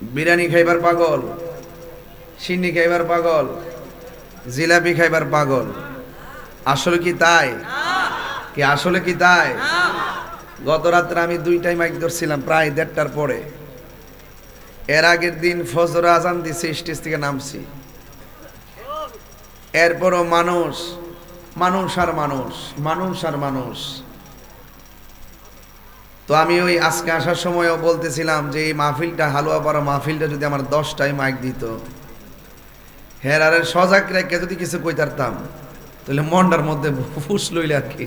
বিরিয়ানি খাইবার পাগল, সিন্নি খাইবার পাগল, জিলাপি খাইবার পাগল। আসলে কি তাই? কি আসলে কি তাই? গত রাত্রে আমি 2টায় মাইক ধরছিলাম, প্রায় 1:30টার পরে। এর আগের দিন ফজর আজান দিছে, স্টেজ থেকে নামছি। এরপরও মানুষ মানুষ আর মানুষ, মানুষ আর মানুষ। তো আমি ওই আজকে আসার সময়ও বলতেছিলাম যে এই মাহফিলটা, হালুয়া পাড়া মাহফিলটা যদি আমার 10টায় মাইক দিত, হেরারের সজাগ রেখে যদি কিছু কইতারতাম, তাহলে মনটার মধ্যে ফুস লইলে আর কি।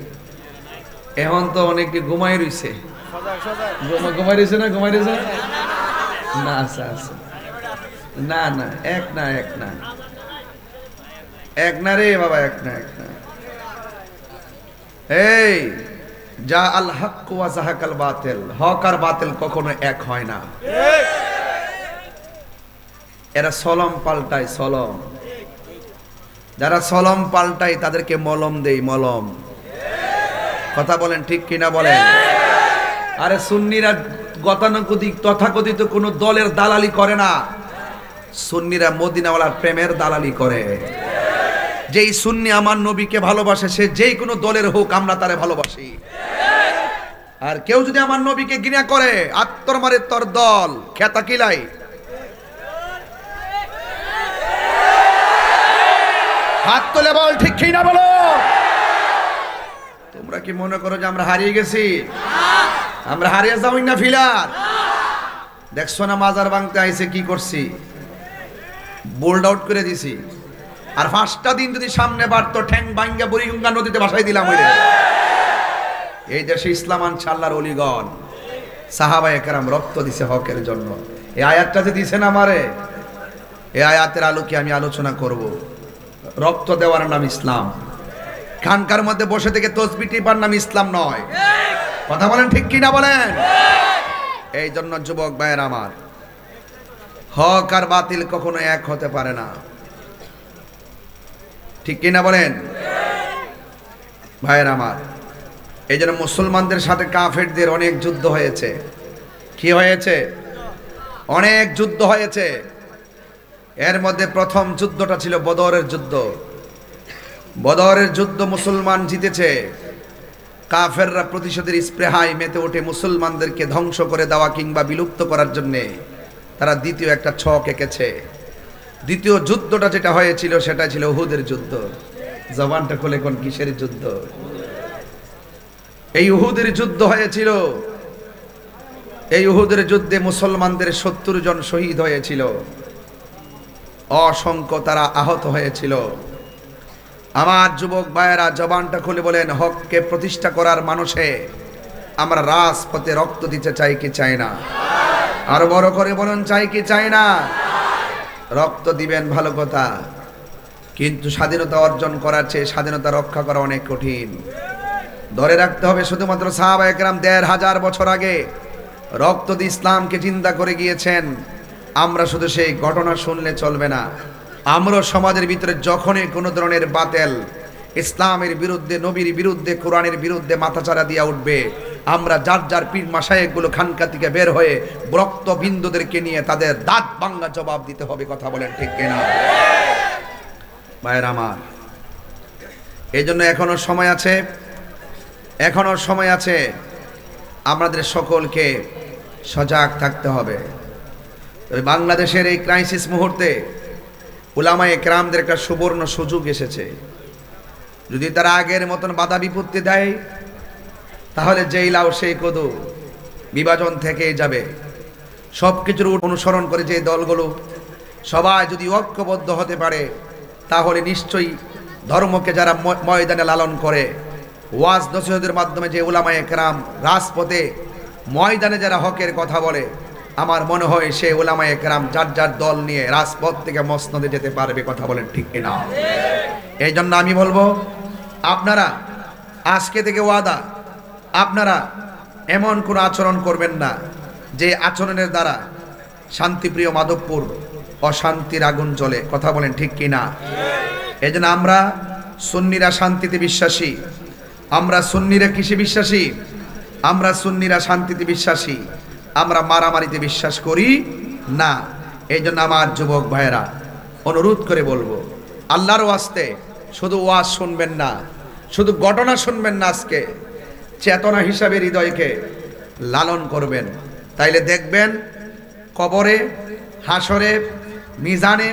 এখন তো অনেকে ঘুমাই রইছে, ঘুমাই রইছে না, ঘুমাই রইছে না, আচ্ছা আচ্ছা, না না, এক না এক না এক না রে বাবা, এক না এক না। এই যা আল হক ওয়া যাহাকাল বাতিল, হক আর বাতিল কখনো এক হয় না। এরা সলম পাল্টায়, সলম। যারা সলম পাল্টায় তাদেরকে মলম দেই, মলম। কথা বলেন ঠিক কিনা বলেন? আরে সুন্নিরা গতানুগতিক তথাকথিত কোন দলের দালালি করে না। সুন্নিরা মদিনাওয়ালার প্রেমের দালালি করে। যেই সুন্নি আমার নবীকে ভালোবাসে, সে যেই কোনো দলের হোক, আমরা তারে ভালোবাসি। আর কেউ যদি আমার নবীকে ঘৃণা করে, আত্মর মারে তোর দল খেতা কিলাই। হাত তুলে বল ঠিক কিনা বলো। তোমরা কি মনে করো যে আমরা হারিয়ে গেছি? আমরা হারিয়ে যাবই না ফিলার। দেখছো না মাজার ভাঙতে আইছে কি করছি, বোল্ড আউট করে দিছি। আর 5টা দিন যদি সামনে বাড়তো, ঠ্যাং ভাঙ্গা বুড়িগঙ্গা নদীতে ভাসাই দিলাম। এই দেশে ইসলাম আনছে আল্লাহর ওলিগণ, সাহাবায়ে কেরাম রক্ত দিছে হকের জন্য। এই আয়াতটা যে দিছেন আমারে, এই আয়াতের আলোকে আমি আলোচনা করব। রক্ত দেওয়ার নাম ইসলাম। খানকার মধ্যে বসে থেকে তসবিহ টিপার নাম ইসলাম নয়। কথা বলেন ঠিক কিনা বলেন? এই জন্য যুবক ভাইয়ের আমার, হক আর বাতিল কখনো এক হতে পারে না। ঠিক কিনা বলেন ভাইয়ের আমার? এই জন্য মুসলমানদের সাথে কাফেরদের অনেক যুদ্ধ হয়েছে। কি হয়েছে? অনেক যুদ্ধ হয়েছে। এর মধ্যে প্রথম যুদ্ধটা ছিল বদরের যুদ্ধ। বদরের যুদ্ধ মুসলমান জিতেছে। কাফেররা প্রতিশোধের স্পৃহায় মেতে ওঠে মুসলমানদেরকে ধ্বংস করে দেওয়া কিংবা বিলুপ্ত করার জন্য। তারা দ্বিতীয় একটা ছক এঁকেছে। দ্বিতীয় যুদ্ধটা যেটা হয়েছিল সেটা ছিল উহুদের যুদ্ধ। জবানটা খুলে কোন কিসের যুদ্ধ? এই উহুদের যুদ্ধ হয়েছিল। এই উহুদের যুদ্ধে মুসলমানদের 70 জন শহীদ হয়েছিল, অসংখ্য তারা আহত হয়েছিল। আমার যুবক ভাইয়েরা, জবানটা খুলে বলেন, হককে প্রতিষ্ঠা করার মানুষে আমরা রাজপথে রক্ত দিতে চাই কি চাই না? আরো বড় করে বলুন, চাই কি চাই না? রক্ত দিবেন ভালো কথা, কিন্তু স্বাধীনতা অর্জন করার চেয়ে স্বাধীনতা রক্ষা করা অনেক কঠিন। ধরে রাখতে হবে শুধুমাত্র সাহাবায়ে কেরাম 1500 বছর আগে রক্ত দিয়ে ইসলামকে জিন্দা করে গিয়েছেন। আমরা শুধু সেই ঘটনা শুনলে চলবে না। আমরা সমাজের ভিতরে যখনই কোনো ধরনের বাতিল ইসলামের বিরুদ্ধে, নবীর বিরুদ্ধে, কোরআনের বিরুদ্ধে মাথাচাড়া দিয়া উঠবে, আমরা যার যার পীর মাশায়েখগুলো খানকা থেকে বের হয়ে রক্ত বিন্দুদেরকে নিয়ে তাদের দাঁত ভাঙা জবাব দিতে হবে। কথা বলেন ঠিক কিনা ভাইয়ের আমার? এই জন্য এখনো সময় আছে, এখনো সময় আছে। আমাদের সকলকে সজাগ থাকতে হবে। বাংলাদেশের এই ক্রাইসিস মুহূর্তে উলামায়ে কেরামদের একটা সুবর্ণ সুযোগ এসেছে। যদি তারা আগের মতন বাধা বিপত্তি দেয়, তাহলে যেই লাউ সেই কদু, বিভাজন থেকেই যাবে। সব কিছুর অনুসরণ করে যে দলগুলো সবাই যদি ঐক্যবদ্ধ হতে পারে, তাহলে নিশ্চয়ই ধর্মকে যারা ময়দানে লালন করে, ওয়াজ নসিহতের মাধ্যমে যে উলামায়ে কেরাম রাজপথে ময়দানে যারা হকের কথা বলে, আমার মনে হয় সে উলামায়ে কেরাম যার যার দল নিয়ে রাজপথ থেকে মসনদে যেতে পারবে। কথা বলেন ঠিক কিনা? এই জন্য আমি বলবো, আপনারা আজকে থেকে ওয়াদা, আপনারা এমন কোনো আচরণ করবেন না যে আচরণের দ্বারা শান্তিপ্রিয় মাধবপুর অশান্তির আগুন জ্বলে। কথা বলেন ঠিক কিনা? এই জন্য আমরা সুন্নিরা শান্তিতে বিশ্বাসী। আমরা সুন্নিরা কিসে বিশ্বাসী? আমরা সুন্নিরা শান্তিতে বিশ্বাসী। আমরা মারামারিতে বিশ্বাস করি না। এই জন্য আমার যুবক ভাইয়েরা অনুরোধ করে বলবো, আল্লাহর ওয়াস্তে শুধু ওয়াজ শুনবেন না, শুধু ঘটনা শুনবেন না, আজকে চেতনা হিসাবে হৃদয়কে লালন করবেন। তাইলে দেখবেন কবরে, হাসরে, মিজানে,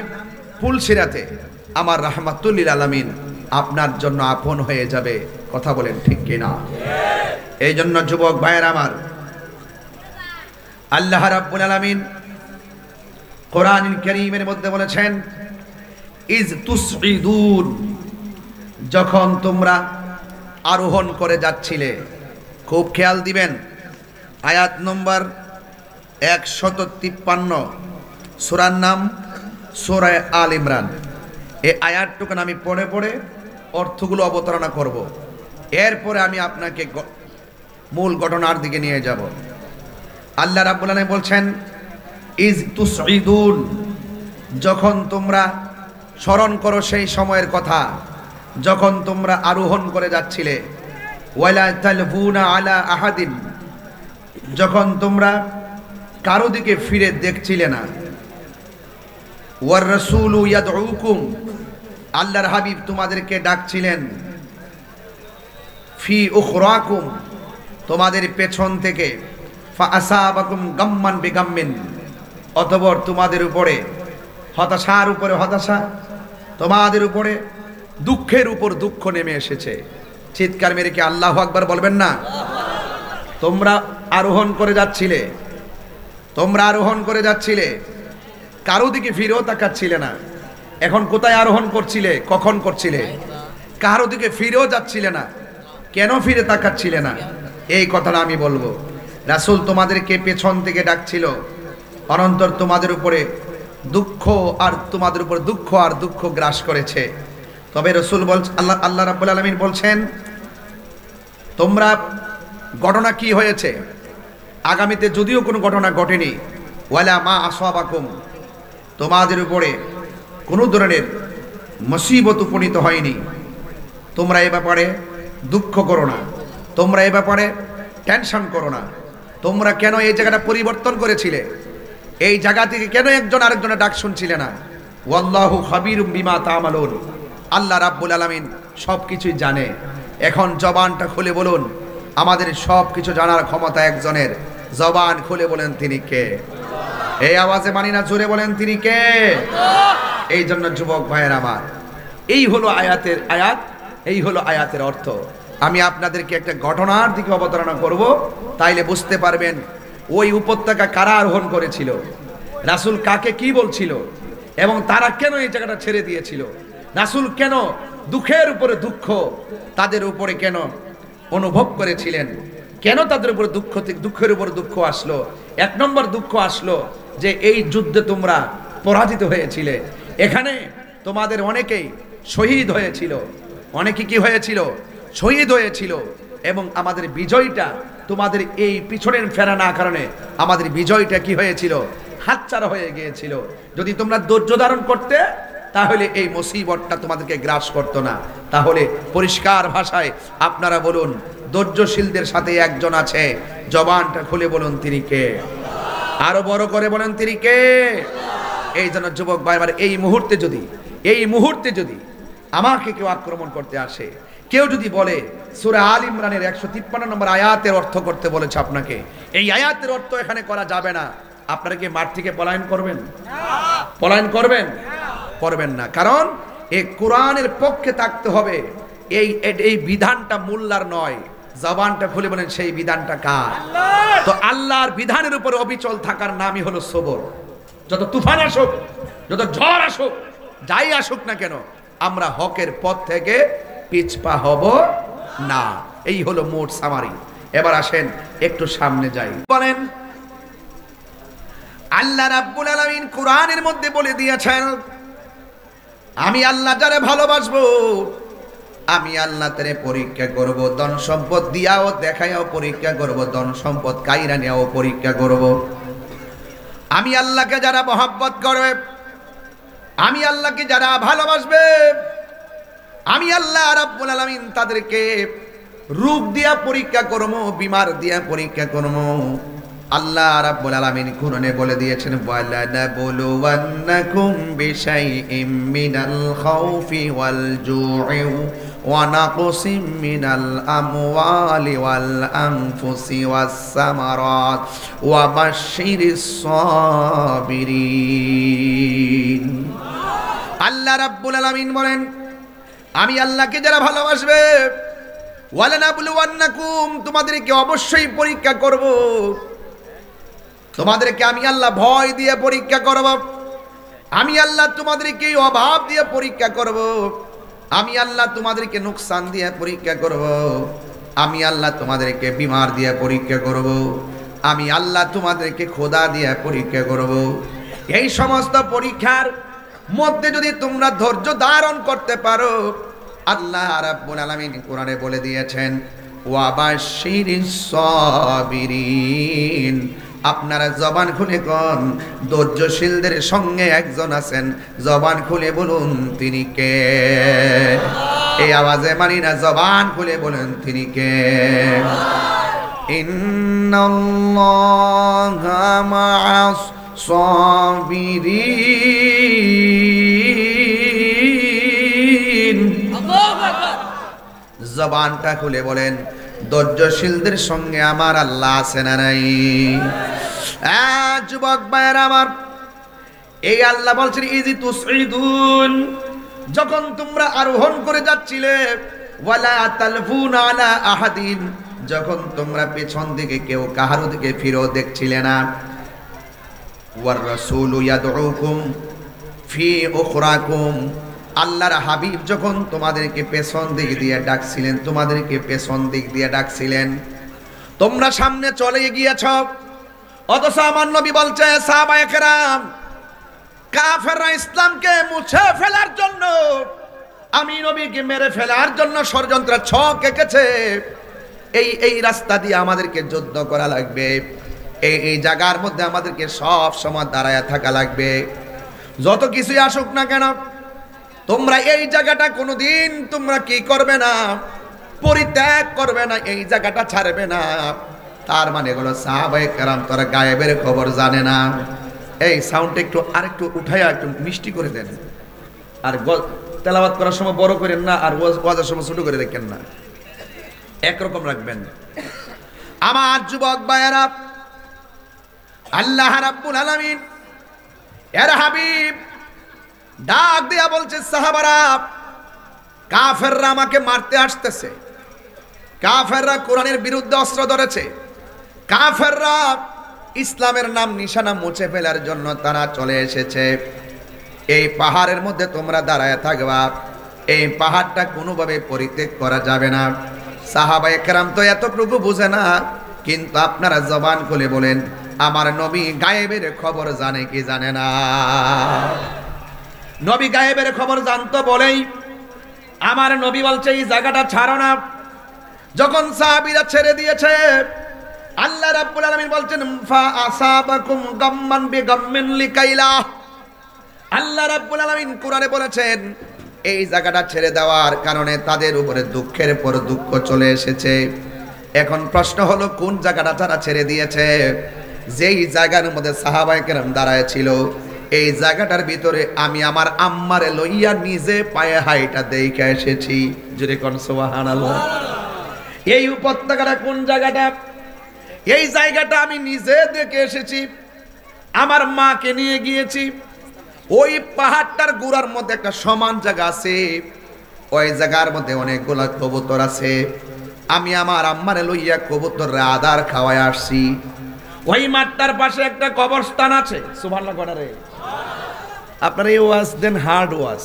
পুলসিরাতে আমার রাহমাতুল লিল আলামিন আপনার জন্য আপন হয়ে যাবে। কথা বলেন ঠিক কিনা? এই জন্য যুবক ভাইয়েরা আমার, আল্লাহ রাব্বুল আলামিন কোরআনুল কারীমের মধ্যে বলেছেন, ইজ তুসঈদুন, যখন তোমরা আরোহণ করে যাচ্ছিলে। খুব খেয়াল দিবেন, আয়াত নম্বর 153, সূরার নাম সূরা আল ইমরান। এই আয়াতটুকু আমি পড়ে পড়ে অর্থগুলো অবতারণা করব, এরপরে আমি আপনাকে মূল ঘটনার দিকে নিয়ে যাব। আল্লাহ রাব্বুল আলামিন বলছেন, ইজ তুসঈদুন, যখন তোমরা স্মরণ করো সেই সময়ের কথা যখন তোমরা আরোহণ করে যাচ্ছিলে। ওয়ালা তালফুনা আলা আহাদিন, যখন তোমরা কারো দিকে ফিরে দেখছিলে না। ওয়ার রাসূলু ইয়াদউকুম, আল্লাহর হাবিব তোমাদেরকে ডাকছিলেন। ফি উখরাকুম, তোমাদের পেছন থেকে। ফা আসাবাকুম গাম্মান বিগাম্মিন, অতঃপর তোমাদের উপরে হতাশার উপরে হতাশা, তোমাদের উপরে দুঃখের উপর দুঃখ নেমে এসেছে। চিৎকার মেরে কি আল্লাহু আকবার বলবেন না? তোমরা আরোহণ করে যাচ্ছিলে, তোমরা আরোহণ করে যাচ্ছিলে, কারো দিকে ফিরেও তাকাচ্ছিলে না। এখন কোথায় আরোহণ করছিলে? কখন করছিলে? কারো দিকে ফিরেও যাচ্ছিলে না। কেন ফিরে তাকাচ্ছিলে না? এই কথাটা আমি বলবো। রাসূল তোমাদেরকে পেছন থেকে ডাকছিল, অনন্তর তোমাদের উপরে দুঃখ আর তোমাদের উপর দুঃখ আর দুঃখ গ্রাস করেছে। তবে রাসূল বলছেন, আল্লাহ রাব্বুল আলামিন বলছেন, তোমরা ঘটনা কি হয়েছে আগামীতে যদিও কোনো ঘটনা ঘটেনি, ওয়ালা মা আসাবাকুম, তোমাদের উপরে কোনো ধরনের মুসিবত উপনীত হয়নি, তোমরা এ ব্যাপারে দুঃখ করো না, তোমরা এ ব্যাপারে টেনশন করো না। তোমরা কেন এই জায়গাটা পরিবর্তন করেছিলে? এই জায়গা থেকে কেন একজন আরেকজনের ডাক শুনছিলে না? ওয়াল্লাহু খাবীরুম বিমা তা'মালুন, আল্লাহ রাব্বুল আলামিন সব কিছুই জানে। এখন জবানটা খুলে বলুন, আমাদের সব কিছু জানার ক্ষমতা একজনের। জবান খুলে বলেন তিনি কে? এই আওয়াজে মানি না, জোরে বলেন তিনি কে? এই জন্য যুবক ভাইয়ের আমার, এই হলো আয়াতের আয়াত, এই হলো আয়াতের অর্থ। আমি আপনাদেরকে একটা ঘটনার দিকে অবতারণা করব, তাইলে বুঝতে পারবেন ওই উপত্যকা কারা আরোহণ করেছিল, রাসূল কাকে কি বলছিল, এবং তারা কেন এই জায়গাটা ছেড়ে দিয়েছিল। রাসূল কেন দুঃখের উপরে দুঃখ তাদের উপরে কেন অনুভব করেছিলেন, কেন তাদের উপরে দুঃখের উপর দুঃখ আসলো। এক নম্বর দুঃখ আসলো যে এই যুদ্ধে তোমরা পরাজিত হয়েছিলে, এখানে তোমাদের অনেকেই শহীদ হয়েছিল, অনেকে কি হয়েছিল? শহীদ হয়েছিল। এবং আমাদের বিজয়টা তোমাদের এই পিছনের ফেরা না কারণে আমাদের বিজয়টা কি হয়েছিল? হাতছাড়া হয়ে গিয়েছিল। যদি তোমরা ধৈর্য ধারণ করতে, তাহলে এই মুসিবতটা তোমাদেরকে গ্রাস করতো না। তাহলে পরিষ্কার ভাষায় আপনারা বলুন, ধৈর্যশীলদের সাথে একজন আছে। জবানটা খুলে বলুন তিনি কে? আরো বড় করে বলেন তিনি কে? এই জন্য যুবক ভাইবার, এই মুহূর্তে যদি আমাকে কেউ আক্রমণ করতে আসে, কেউ যদি বলে সূরা আল ইমরানের 153 নম্বর আয়াতের অর্থ করতে বলেছে আপনাকে, এই আয়াতের অর্থ এখানে করা যাবে না, আপনারা কি মাঠ থেকে পলায়ন করবেন? পলায়ন করবেন? করবেন না। কারণ এই কোরআনের পক্ষে থাকতে হবে। এই বিধানটা মোল্লার নয়। জবানটা খুলে বলেন সেই বিধানটা কার? তো আল্লাহর বিধানের উপর অবিচল থাকার নামই হলো সবর। যত তুফান আসুক, যত ঝড় আসুক, যাই আসুক না কেন, আমরা হকের পথ থেকে পিছপা হব না। এই হলো মোট সামারি। এবার আসেন একটু সামনে যাই। বলেন, আল্লাহ রাব্বুল আলামিন কোরআনের মধ্যে বলে দিয়েছেন, আমি আল্লাহ যারে ভালোবাসবো, আমি আল্লাহ তারে পরীক্ষা করব, ধন সম্পদ দিয়াও দেখাইও পরীক্ষা করব, ধন সম্পদ কাইরা নিয়েও পরীক্ষা করব। আমি আল্লাহকে যারা মহব্বত করবে, আমি আল্লাহকে যারা ভালোবাসবে, আমি আল্লাহ রাব্বুল আলামিন তাদেরকে রোগ দিয়া পরীক্ষা করব, বিমার দিয়া পরীক্ষা করব, আল্লাহ রাব্বুল আলামিন কুরআনে বলে দিয়েছেন ওয়ালা নাবলুওয়ান্নাকুম বিশাইইম মিনাল খাউফি ওয়াল জু'i ওয়া নাকসিম মিনাল আমওয়ালি ওয়াল আনফুসি ওয়াস সামারাত ওয়া বাশশিরিস সাবিরিন। আল্লাহ রাব্বুল আলামিন বলেন আমি আল্লাহকে যারা ভালোবাসবে ওয়ালা নাবলুওয়ান্নাকুম তোমাদেরকে অবশ্যই পরীক্ষা করব, তোমাদেরকে আমি আল্লাহ ভয় দিয়ে পরীক্ষা করব, আমি আল্লাহ তোমাদেরকে অভাব দিয়ে পরীক্ষা করব, আমি আল্লাহ তোমাদেরকে নুকসান দিয়ে পরীক্ষা করব, আমি আল্লাহ তোমাদেরকে বিমার দিয়ে পরীক্ষা করব, আমি আল্লাহ তোমাদেরকে খোদা দিয়ে পরীক্ষা করব। এই সমস্ত পরীক্ষার মধ্যে যদি তোমরা ধৈর্য ধারণ করতে পারো, আল্লাহ রাব্বুল আলামিন কোরআনে বলে দিয়েছেন ওয়া বাশশিরিস সাবিরিন। আপনারা জবান খুলে কোন ধৈর্যশীলদের সঙ্গে একজন আছেন, জবান খুলে বলুন তিনি কে? এই আওয়াজে মানি না, জবান খুলে বলুন তিনি কে? ইন্নাল্লাহা মা'আস সাবিরিন। জবানটা খুলে বলেন ধৈর্যশীলদের সঙ্গে আমার আল্লাহ আছে না নাই? যুবক ভাইয়েরা আমার, এই আল্লাহ বলছেন ইজি তুসঈদুন, যখন তোমরা আরোহণ করে যাচ্ছিলে, ওয়ালা তালফুন আলা আহাদিন, যখন তোমরা পেছন দিকে কেউ কাহারো দিকে ফিরেও দেখছিলে না, ওয়ার রাসূলু ইয়াদউকুম ফি উখরাকুম, আল্লাহর হাবিব যখন তোমাদেরকে পেছন দিক দিয়ে ডাকছিলেন, তোমাদেরকে পেছন দিক দিয়ে ডাকছিলেন, তোমরা সামনে চলে গিয়েছ, অথচ আমার নবী বলছে সাহাবায়ে কেরাম কাফেররা ইসলামকে মুছে ফেলার জন্য, আমি নবীকে মেরে ফেলার জন্য ষড়যন্ত্র ছক এঁকেছে, এই রাস্তা দিয়ে আমাদেরকে যুদ্ধ করা লাগবে, এই জায়গার মধ্যে আমাদেরকে সব সময় দাঁড়ায় থাকা লাগবে, যত কিছুই আসুক না কেন তোমরা এই জায়গাটা কোনোদিন তোমরা কি করবে না, পরিত্যাগ করবে না, এই জায়গাটা ছাড়বে না। তার মানে হলো সাহাবায়ে কেরাম তারা গায়েবের খবর জানে না। এই সাউন্ড একটু আরেকটু উঠাইয়া একটু মিষ্টি করে দেন, আর তেলাওয়াত করার সময় বড় করেন না, আর ওয়াজের সময় ছোট করে রাখেন না, একরকম রাখবেন। আমার যুবক ভাইয়েরা, আল্লাহ রাব্বুল আলামিন এর হাবিব ডাক দিয়া বলছে সাহাবারা, কাফেররা আমাকে মারতে আসতেছে, কাফেররা কোরআনের বিরুদ্ধে অস্ত্র ধরেছে, কাফেররা ইসলামের নাম নিশানা মুছে ফেলার জন্য তারা চলে এসেছে, এই পাহাড়ের মধ্যে তোমরা দাঁড়ায় থাকবা, এই পাহাড়টা কোনোভাবে পরিত্যাগ করা যাবে না। সাহাবায়ে কেরাম তো এতটুকু বুঝে না, কিন্তু আপনারা জবান খুলে বলেন আমার নবী গায়েবের খবর জানে কি জানে না? নবী গায়েবের খবর জানতো বলেই আমার নবী বলছে এই জায়গাটা ছাড়ো না। যখন সাহাবীরা ছেড়ে দিয়েছে, আল্লাহ রাব্বুল আলামিন বলছেন ফা আসাবাকুম গাম্মান বিগাম্মিন লিকাইলা, আল্লাহ রাব্বুল আলামিন কোরআনে বলেছেন এই জায়গাটা ছেড়ে দেওয়ার কারণে তাদের উপরে দুঃখের পর দুঃখ চলে এসেছে। এখন প্রশ্ন হলো কোন জায়গাটা তারা ছেড়ে দিয়েছে? যেই জায়গার মধ্যে সাহাবায়ে কেরাম দাঁড়ায় ছিল, এই জায়গাটার ভিতরে আমি আমার আম্মারে লইয়া নিজে পায়ে হাইটা দেখে এসেছি। জোরে কোন সুবহানাল্লাহ। এই উপত্যকাটা কোন জায়গাটা? এই জায়গাটা আমি নিজে দেখে এসেছি, আমার মাকে নিয়ে গিয়েছি। ওই পাহাড়টার গোড়ার মধ্যে একটা সমান জায়গা আছে, ওই জায়গার মধ্যে অনেকগুলো কবুতর আছে, আমি আমার আম্মারে লইয়া কবুতররা আদার খাওয়ায় আসছি। ওই মাঠটার পাশে একটা কবরস্থান আছে। সুবহানাল্লাহ গড়ারে আপনারা এই ওয়াজ দেন, হার্ড ওয়াজ,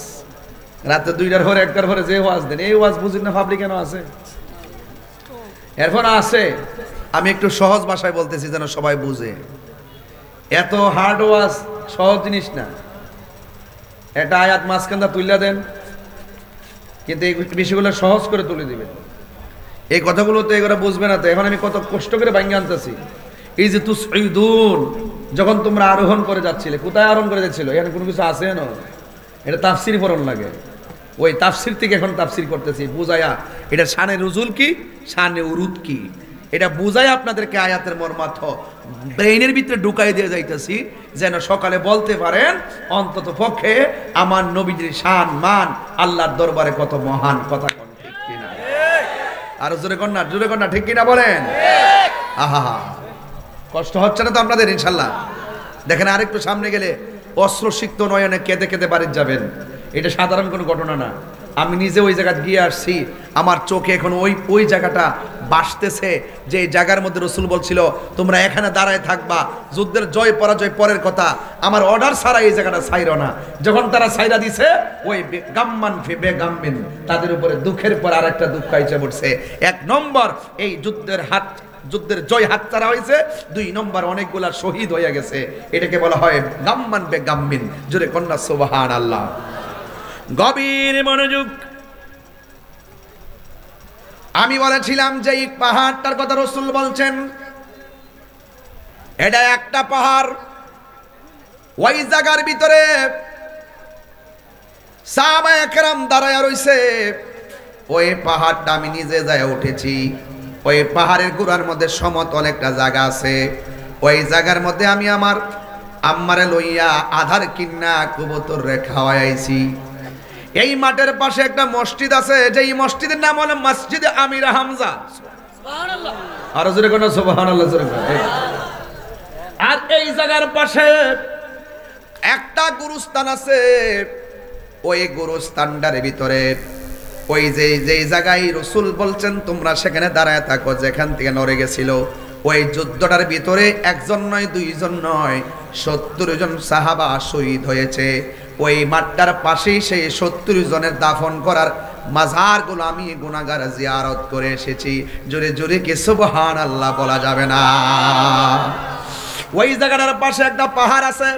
রাতে 2টার পরে 1টার পরে যে ওয়াজ দেন, এই ওয়াজ বুঝেন না ভাবলি কেন আছে? এরপর আছে, আমি একটু সহজ ভাষায় বলতেছি যেন সবাই বুঝে। এত হার্ড ওয়াজ সহজ জিনিস না। একটা আয়াত মাঝখানটা তুলে দেন, কিন্তু এই বিষয়গুলো সহজ করে তুলে দিবেন। এই কথাগুলো তো এগুলো বুঝবে না। তো এখন আমি কত কষ্ট করে ভাঙ্গি আনতেছি। এই যে তুসঈদুন, যখন তোমরা আরোহণ করে যাচ্ছিলে, কোথায় আরোহণ করে যাচ্ছিল? এখানে কোনো কিছু আছে না, এটা তাফসির পড়ন লাগে। ওই তাফসির থেকে এখন তাফসির করতেছি বুঝায়া এটা শানে নুজুল কি, শানে উরুদ কি, এটা বুঝাই আপনাদেরকে আয়াতের মর্মার্থ ব্রেইনের ভিতরে ঢুকাই দিয়ে যাইতেছি, যেন সকালে বলতে পারেন অন্তত পক্ষে আমার নবীজির শান মান আল্লাহর দরবারে কত মহান। কথা কোন ঠিক কিনা? আর জোরে কোন না ঠিক কিনা বলেন? আহা, কষ্ট হচ্ছে না তো আপনাদের? ইনশাল্লাহ। দেখেন আরেকটু সামনে গেলে অশ্রুসিক্ত নয়নে কেঁদে কেঁদে বাড়ি যাবেন। এটা সাধারণ কোনো ঘটনা না। আমি নিজে ওই জায়গায় গিয়ে আসছি, আমার চোখে এখন ওই জায়গাটা বাসতেছে, যে জায়গার মধ্যে রসুল বলছিল তোমরা এখানে দাঁড়ায় থাকবা, যুদ্ধের জয় পরাজয় পরের কথা, আমার অর্ডার ছাড়া এই জায়গাটা ছাইর না। যখন তারা ছাইরা দিছে, ওই গাম্মান ফিবে গাম্মিন, তাদের উপরে দুঃখের পর আর একটা দুঃখ আইসে পড়ছে। এক নম্বর, এই যুদ্ধের জয় হাতছাড়া হয়েছে। 2 নম্বর, অনেকগুলা শহীদ হয়ে গেছে। এটাকে বলা হয় গাম্মান বে গাম্মিন। জোরে কন্যা সুবহানাল্লাহ। গভীর মনোযোগ। আমি বলেছিলাম যে এই পাহাড়টার কথা রাসূল বলছেন, এটা একটা পাহাড়। ওই জায়গার ভিতরে সাহাবায়ে কেরাম দাঁড়ায় রইছে। ওই পাহাড়টা আমি নিজে যায় উঠেছি। ওই পাহাড়ের গোড়ার মধ্যে সমতল একটা জায়গা আছে। ওই জায়গার মধ্যে আমি আমার আম্মারে লইয়া আধার কিন্না কবুতর রে খাওয়াইছি। এই মাঠের পাশে একটা মসজিদ আছে, যেই মসজিদের নাম হলো মসজিদে আমির হামজা। সুবহানাল্লাহ। আর জোরে কোন সুবহানাল্লাহ জোরে। আর এই জায়গার পাশে একটা গুরুস্থান আছে। ওই গুরুস্থানটার ভিতরে ওই যে জায়গায় রাসূল বলছেন তোমরা সেখানে দাঁড়ায় থাকো, যেখান থেকে নড়ে গেছিল, ওই যুদ্ধটার ভিতরে একজন নয়, 2 জন নয়, 70 জন সাহাবা শহীদ হয়েছে। ওই মাঠটার পাশেই সেই 70 জনের দাফন করার মাজারগুলো আমি গুনাহগার জিয়ারত করে এসেছি। জোরে জোরে কি সুবহানাল্লাহ বলা যাবে না? ওই জায়গাটার পাশে একটা পাহাড় আছে।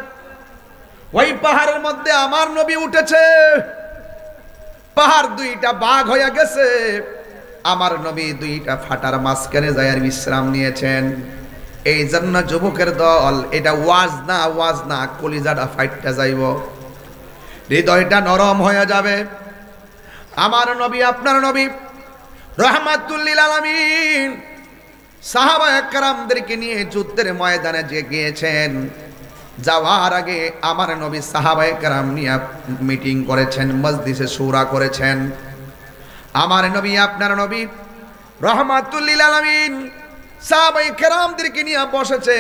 ওই পাহাড়ের মধ্যে আমার নবী উঠেছে। পাহাড় 2টা ভাগ হয়ে গেছে। আমার নবী 2টা ফাটার মাঝখানে যায় আর বিশ্রাম নিয়েছেন। এই জন্য যুবকের দল, এটা ওয়াজ না, কলিজাটা ফাইটটা যাইব, হৃদয়টা নরম হয়ে যাবে। আমার নবী, আপনার নবী রাহমাতুল লিল আলামিন সাহাবায়ে কেরামদেরকে নিয়ে যুদ্ধের ময়দানে যে গিয়েছেন, যাওয়ার আগে আমার নবী সাহাবায়ে কেরাম নিয়ে মিটিং করেছেন, মজলিসে শুরা করেছেন। আমার নবী, আপনার নবী রাহমাতুল লিল আলামিন সাহাবায়ে কেরামদেরকে নিয়ে বসেছে।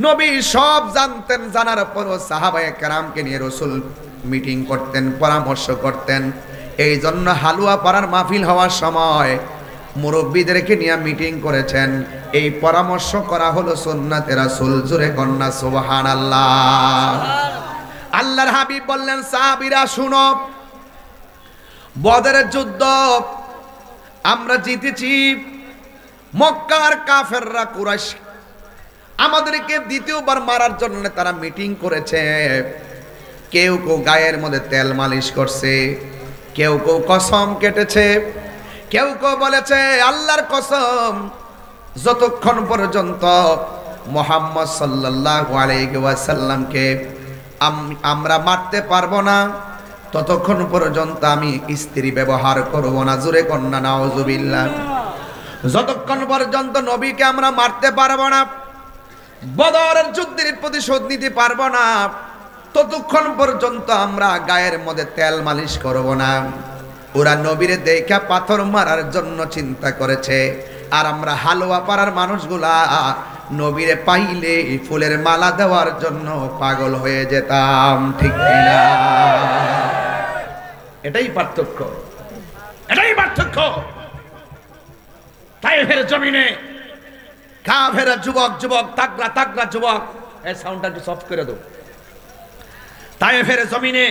নবী সব জানতেন, জানার পরও সাহাবায়ে কেরামকে নিয়ে রাসূল মিটিং করতেন, পরামর্শ করতেন। এই জন্য হালুয়া পাড়ার মাহফিল হওয়ার সময় মুরব্বীদেরকে নিয়ে মিটিং করেছেন। এই পরামর্শ করা হলো সুন্নাতে রাসূল। জোরে কন্যা সুবহানাল্লাহ। আল্লাহর হাবিব বললেন, সাহাবীরা শুনো, বদরের যুদ্ধ আমরা জিতেছি। মক্কার কাফেররা, কুরাইশ আমাদেরকে দ্বিতীয়বার মারার জন্য তারা মিটিং করেছে। কেউ কেউ গায়ের মধ্যে তেল মালিশ করছে, কেউ কেউ কসম কেটেছে, কেউ কেউ বলেছে আল্লাহর কসম, যতক্ষণ পর্যন্ত মুহাম্মদ সাল্লাল্লাহু আলাইহি ওয়াসাল্লামকে আমরা মারতে পারবো না, ততক্ষণ পর্যন্ত আমি স্ত্রী ব্যবহার করব না। জোরে কন্যা নাউজুবিল্লাহ। যতক্ষণ পর্যন্ত নবীকে আমরা মারতে পারবো না, বদরের যুদ্ধের প্রতিশোধ নিতে পারবো না, ততক্ষণ পর্যন্ত আমরা গায়ের মধ্যে তেল মালিশ করব না। ওরা নবীরে দেখা পাথর মারার জন্য চিন্তা করেছে, আর আমরা হালুয়া পাড়ার মানুষগুলা নবীরে পাইলে ফুলের মালা দেওয়ার জন্য পাগল হয়ে যেতাম। ঠিক কিনা? এটাই পার্থক্য, এটাই পার্থক্য। তায়েফের জমিনে কাফের যুবক তাগড়া যুবক, এই সাউন্ডটা একটু সফট করে দাও। তায়েফের জমিনে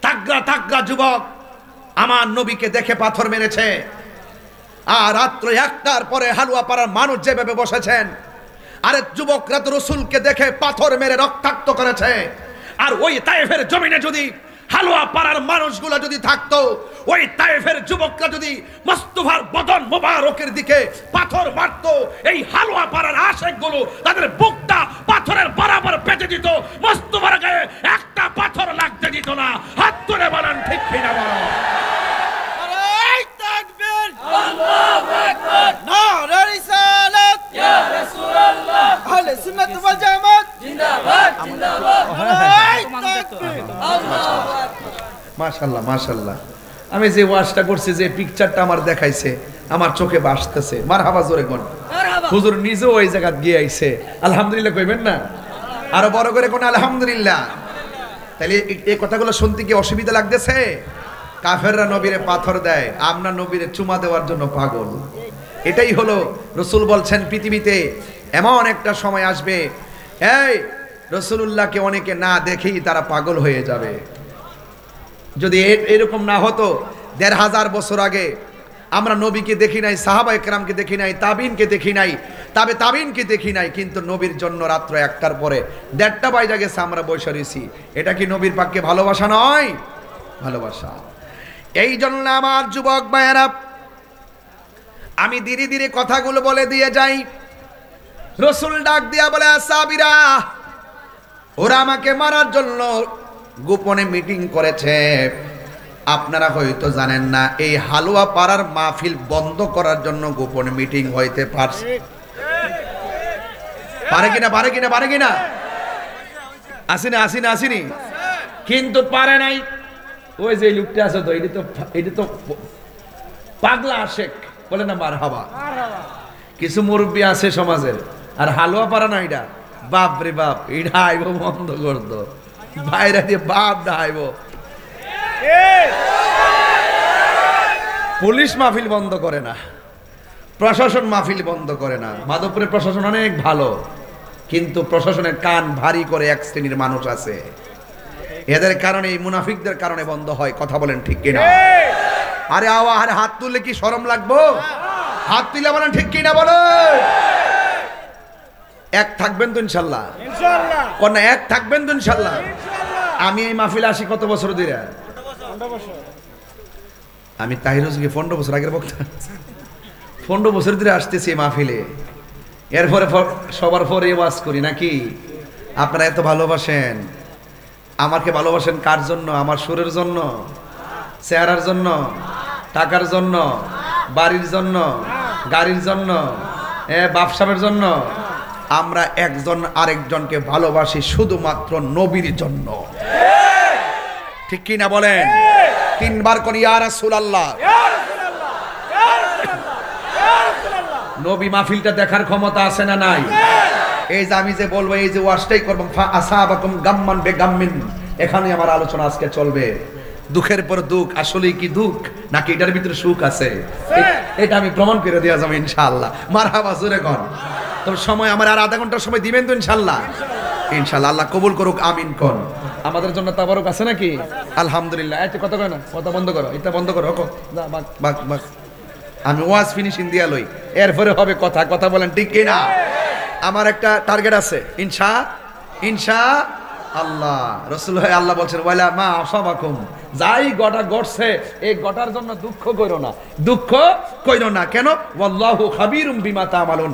তাগড়া যুবক আমার নবীকে দেখে পাথর মেরেছে। আর রাত্র 1টার পরে হালুয়া পাড়ার মানুষ যেভাবে বসেছেন, আরে যুবকরা তো রাসূলকে দেখে পাথর মেরে রক্তাক্ত করেছে। আর ওই তায়েফের জমিনে যদি হালুয়া পাড়ার মানুষগুলো যদি থাকতো, ওই তায়েফের যুবকরা যদি মুস্তাফার বদন মোবারকের দিকে পাথর মারতো, এই হালুয়া পাড়ার আশেকগুলো তাদের বুকটা পাথরের বরাবর পেতে দিত, মুস্তাফার গায়ে একটা পাথর লাগতে দিত না। হাত তুলে বলেন ঠিক কিনা বলেন? নারে তাকবীর, আল্লাহু আকবার, নারে মাশাআল্লাহ মাশাআল্লাহ। আমি যে ওয়াজটা করছি, যে পিকচারটা আমার দেখাইছে, আমার চোখে ভাসতেছে। মারহাবা, জোরে কোন। হুজুর নিজেও ওই জায়গা গিয়ে আইছে, আলহামদুলিল্লাহ কইবেন না? আরো বড় করে কোন আলহামদুলিল্লাহ। তাহলে এই কথাগুলো শুনতে কি অসুবিধা লাগতেছে? কাফেররা নবীরে পাথর দেয়, আমরা নবীরে চুমা দেওয়ার জন্য পাগল। এটাই হলো রাসূল বলছেন, পৃথিবীতে এমন একটা সময় আসবে, এই রাসূলুল্লাহকে অনেকে না দেখেই তারা পাগল হয়ে যাবে। যদি এরকম না হতো, ১৫০০ বছর আগে আমরা নবীকে দেখি নাই, সাহাবা একরামকে দেখি নাই, তাবিনকে দেখি নাই, তাবিনকে দেখি নাই, কিন্তু নবীর জন্য রাত্র ১টার পরে ১:৩০ বাজে গেছে আমরা বসে রয়েছি। এটা কি নবীর পাককে ভালোবাসা নয়? ভালোবাসা। এই জন্য আমার যুবক ভাইয়েরা, আমি ধীরে ধীরে কথাগুলো বলে দিয়ে যাই। রাসূল ডাক দিয়া বলে, সাহাবীরা, ওরা আমাকে মারার জন্য গোপনে মিটিং করেছে। আপনারা হয়তো জানেন না, এই হালুয়া পাড়ার মাহফিল বন্ধ করার জন্য গোপনে মিটিং হইতে পারছে। পারে কিনা আসিনি কিন্তু পারে নাই। ওই যে লোকটা আছে তো, এটি তো পাগলা আশেক, বলে না মারহাবা। কিছু মুরব্বী আছে সমাজের, আর হালুয়া পাড়া না, এটা বাপ রে বাপ, এটা আইব বন্ধ করতো, বাইরে দিয়ে বাপ ডাইব। পুলিশ মাহফিল বন্ধ করে না, প্রশাসন মাহফিল বন্ধ করে না। মাধবপুরের প্রশাসন অনেক ভালো, কিন্তু প্রশাসনের কান ভারী করে এক শ্রেণীর মানুষ আছে, এদের কারণে, এই মুনাফিকদের কারণে বন্ধ হয়। কথা বলেন ঠিক কিনা? আরে আরে হাত তুললে কি শরম লাগবো? হাত তুলে বলেন ঠিক কিনা বলো। এক থাকবেন তো ইনশাল্লাহ? কোন এক থাকবেন তো ইনশাল্লাহ? আমি এই মাহফিলে আসি কত বছর ধরে? আমি তাহিরুজকে 15 বছর আগের বক্তা, 15 বছর ধরে আসতেছি মাহফিলে। এরপরে সবার পরে ওয়াজ করি নাকি? আপনারা এত ভালোবাসেন আমাকে, ভালোবাসেন কার জন্য? আমার সুরের জন্য, চেহারার জন্য, টাকার জন্য, বাড়ির জন্য, গাড়ির জন্য, ব্যবসার জন্য? আমরা একজন আরেকজনকে ভালোবাসি শুধুমাত্র নবীর জন্য। ঠিক কি না বলেন? 3 বার কোন ইয়া রাসূলুল্লাহ। নবী মাহফিলটা দেখার ক্ষমতা আছে না নাই? এই যে আমি যে বলবো, এই যে ওয়াজটাই করব, আসাবাকুম গাম্মান বেগাম্মিন, এখানে আমার আলোচনা আজকে চলবে। দুঃখের পর দুঃখ, আসলে কি দুঃখ নাকি এটার ভিতরে সুখ আছে, এটা আমি প্রমাণ করে দেওয়া যাবে ইনশাআল্লাহ। মারহাবা, জোরে কোন। তবে সময় আমার আর আধা ঘন্টার সময় দিবেন তো ইনশাআল্লাহ? ইনশাআল্লাহ, আল্লাহ কবুল করুক, আমিন কোন। আমাদের জন্য তাবারক আছে নাকি? আলহামদুলিল্লাহ। এত কথা কয় না, কথা বন্ধ করো, এটা বন্ধ করো। আমি ওয়াজ ফিনিশিং দিয়া লই, এরপরে হবে কথা। কথা বলেন ঠিক কিনা? আমার একটা টার্গেট আছে, ইনশাআল্লাহ। রাসূল আল্লাহ বলছেন, ওয়ালা মা আসাবাকুম, যাই গটা ঘটছে এই গটার জন্য দুঃখ কইরো না। কেন? ওয়াল্লাহু খাবীরুম বিমা তা'মালুন,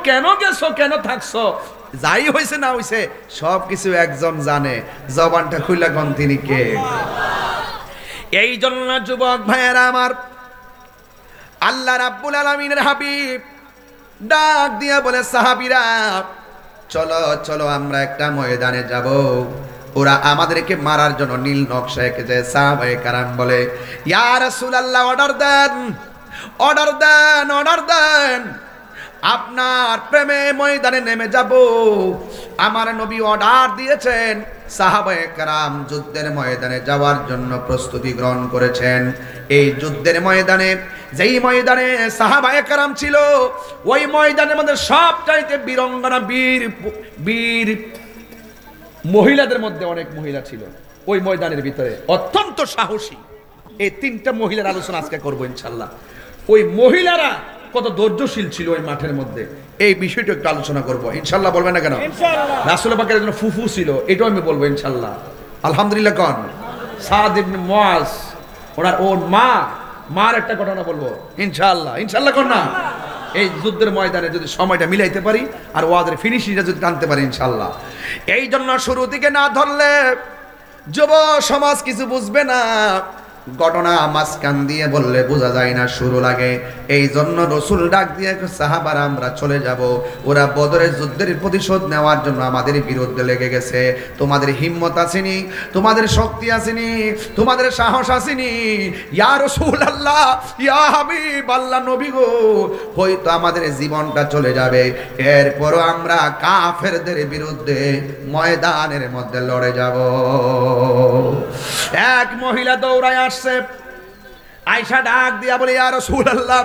কেন গেছো, কেন থাকছো, যাই হইছে না হইছে সব কিছু একজন জানে। জবানটা খুইলা কোন, তিনি কে? এই জন্য যুবক ভাইয়েরা আমার, আল্লাহ রাব্বুল আলামিনের হাবিব ডাক দিয়া বলে, সাহাবীরা চলো আমরা একটা ময়দানে যাব। ওরা আমাদেরকে মারার জন্য নীল নকশা এঁকেছে। সাহাবায়ে কেরাম বলে, ইয়া রাসূলুল্লাহ, অর্ডার দেন, আপনার প্রেমে ময়দানে নেমে যাব। আমার নবী অর্ডার দিয়েছেন, সাহাবায়ে কেরাম যুদ্ধের ময়দানে যাওয়ার জন্য প্রস্তুতি গ্রহণ করেছেন। এই যুদ্ধের ময়দানে, যেই ময়দানে সাহাবায়ে কেরাম ছিল, ওই ময়দানের মধ্যে সবচাইতে বীরঙ্গনা, বীর মহিলাদের মধ্যে অনেক মহিলা ছিল ওই ময়দানের ভিতরে, অত্যন্ত সাহসী। এই 3টা মহিলার আলোচনা আজকে করবো ইনশাল্লাহ। ওই মহিলারা কত ধৈর্যশীল ছিল ওই মাঠের মধ্যে, এই বিষয়টা একটু আলোচনা করবো ইনশাল্লাহ। বলবেন না কেন? রাসূল পাকের একজন ফুফু ছিল, এটাও আমি বলবো ইনশাল্লাহ। আলহামদুলিল্লাহ কোন। সাদ ইবনে মুআজ, ওর মার একটা ঘটনা বলবো ইনশাল্লাহ কোন না। এই যুদ্ধের ময়দানে যদি সময়টা মিলাইতে পারি আর ওয়াদের ফিনিশিংটা যদি টানতে পারি ইনশাল্লাহ। এই জন্য শুরু থেকে না ধরলে যুব সমাজ কিছু বুঝবে না, ঘটনা মাঝখান দিয়ে বললে বোঝা যায় না, শুরু লাগে। এই জন্য রসুল ডাক দিয়ে সাহাবারা আমরা চলে যাব, ওরা বদরের যুদ্ধের প্রতিশোধ নেওয়ার জন্য আমাদের বিরুদ্ধে লেগে গেছে। তোমাদের হিম্মত আসেনি, তোমাদের শক্তি আসেনি, তোমাদের সাহস আসেনি। ইয়া রাসূলুল্লাহ, ইয়া হাবিব আল্লাহ, নবী গো, হয়তো আমাদের জীবনটা চলে যাবে, এরপরও আমরা কাফেরদের বিরুদ্ধে ময়দানের মধ্যে লড়ে যাব। এক মহিলা দৌড়ায় আসছে, আয়েশা ডাক দিয়া বলে, ইয়া রাসূলুল্লাহ,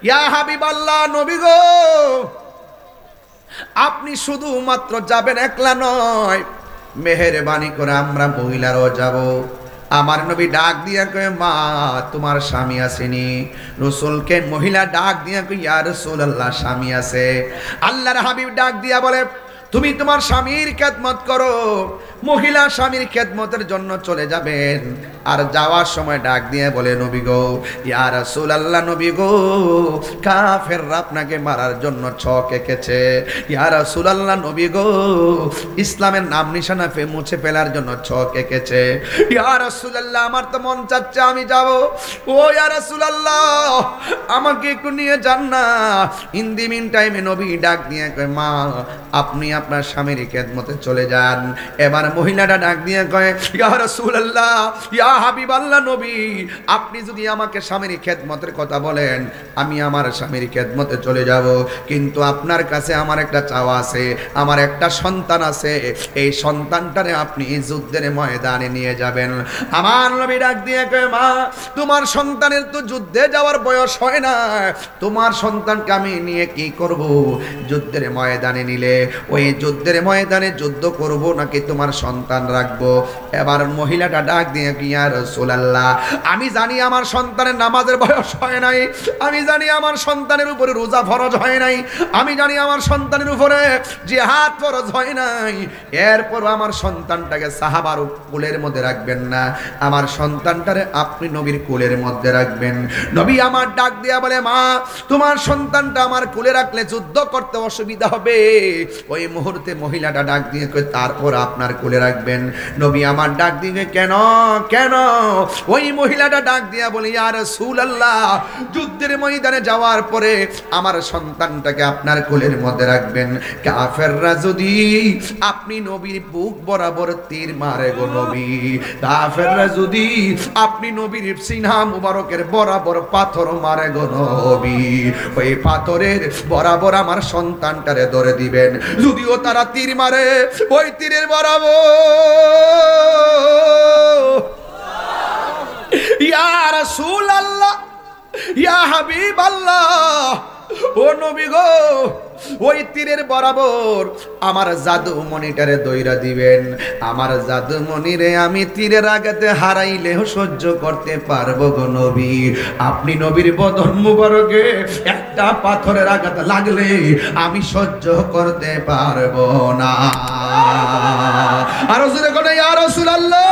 ইয়া হাবিব আল্লাহ, নবী গো, আপনি শুধুমাত্র যাবেন, একলা নয়, মেহেরবানি করে আমরা মহিলারাও যাব। আমার নবী ডাক দিয়া কয়, মা তোমার স্বামী আসেনি? রাসূলকে মহিলা ডাক দিয়া কয়, ইয়া রাসূলুল্লাহ, স্বামী আছে। আল্লাহর হাবিব ডাক দিয়া বলে, তুমি তোমার স্বামীর খেদমত করো। মহিলা স্বামীর খেদমতের জন্য চলে যাবেন, আর যাওয়ার সময় ডাক দিয়ে বলে, নবী গো, ইয়া রাসূলুল্লাহ, নবী গো, কাফেররা আপনাকে মারার জন্য ছক এঁকেছে। ইয়া রাসূলুল্লাহ, নবী গো, ইসলামের নাম নিশানা মুছে ফেলার জন্য ছক এঁকেছে। ইয়া রাসূলুল্লাহ, আমার তো মন চাচ্ছে আমি যাব। ও ইয়া রাসূলুল্লাহ, আমাকে একটু নিয়ে যান না। ইন দি মিন টাইমে নবী ডাক দিয়ে কয়, মা আপনি আপনার স্বামীর খেদমতে চলে যান। এবার মহিলাটা ডাক দিয়ে কয়, ইয়া রাসূলুল্লাহ, ইয়া হাবিবাল্লাহ, নবী, আপনি যদি আমাকে স্বামীর খেদমতের কথা বলেন, আমি আমার স্বামীর খেদমতে চলে যাব, কিন্তু আপনার কাছে আমার একটা চাওয়া আছে, আমার একটা সন্তান আছে, এই সন্তানটারে আপনি যুদ্ধের ময়দানে নিয়ে যাবেন। আমার নবী ডাক দিয়ে কয়, মা তোমার সন্তানের তো যুদ্ধে যাওয়ার বয়স হয় না, তোমার সন্তানকে আমি নিয়ে কি করব? যুদ্ধের ময়দানে নিলে ওই যুদ্ধের ময়দানে যুদ্ধ করব নাকি তোমার সন্তান রাখবো? এবার মহিলাটা ডাক দিয়ে, ইয়া রাসূলুল্লাহ, আমি জানি আমার সন্তানের নামাজের বয়স হয় নাই, আমি জানি আমার সন্তানের উপরে রোজা ফরজ হয় নাই, আমি জানি আমার সন্তানের উপরে জিহাদ ফরজ হয় নাই, এরপর আমার সন্তানটাকে সাহাবার কোলের মধ্যে রাখবেন না, আমার সন্তানটারে আপনি নবীর কোলের মধ্যে রাখবেন। নবী আমার ডাক দিয়া বলে, মা তোমার সন্তানটা আমার কোলে রাখলে যুদ্ধ করতে অসুবিধা হবে। ওই মুহূর্তে মহিলাটা ডাক দিয়ে কই, তারপর আপনার কোলে রাখবেন। নবী আমার ডাক দিয়ে, কেন কেন? ওই মহিলাটা ডাক দিয়া বলে, ইয়া রাসূলুল্লাহ, যুদ্ধের ময়দানে যাওয়ার পরে আমার সন্তানটাকে আপনার কোলের মধ্যে রাখবেন, কাফেররা যদি আপনি নবীর বুক বরাবর তীর মারে গো নবী, কাফেররা যদি আপনি নবীর সিনা মুবারকের বরাবর পাথর মারে গো নবী, ওই পাথরের বরাবর আমার সন্তানটারে ধরে দিবেন। যদিও তারা তীর মারে, ওই তীরের বরাবর ইয়া রাসূলুল্লাহ, ইয়া হাবিবাল্লাহ, ও নবী গো, ওই তীরের বরাবর আমার জাদু মনিটারে দইরা দিবেন। আমার জাদু মনিরে আমি তীরের আঘাতে হারাইলেও সহ্য করতে পারবো গো নবী। আপনি নবীর বদন মুবারকে একটা পাথরের আঘাত লাগলে আমি সহ্য করতে পারবো না। আর জোরে করে ইয়া রাসূলুল্লাহ।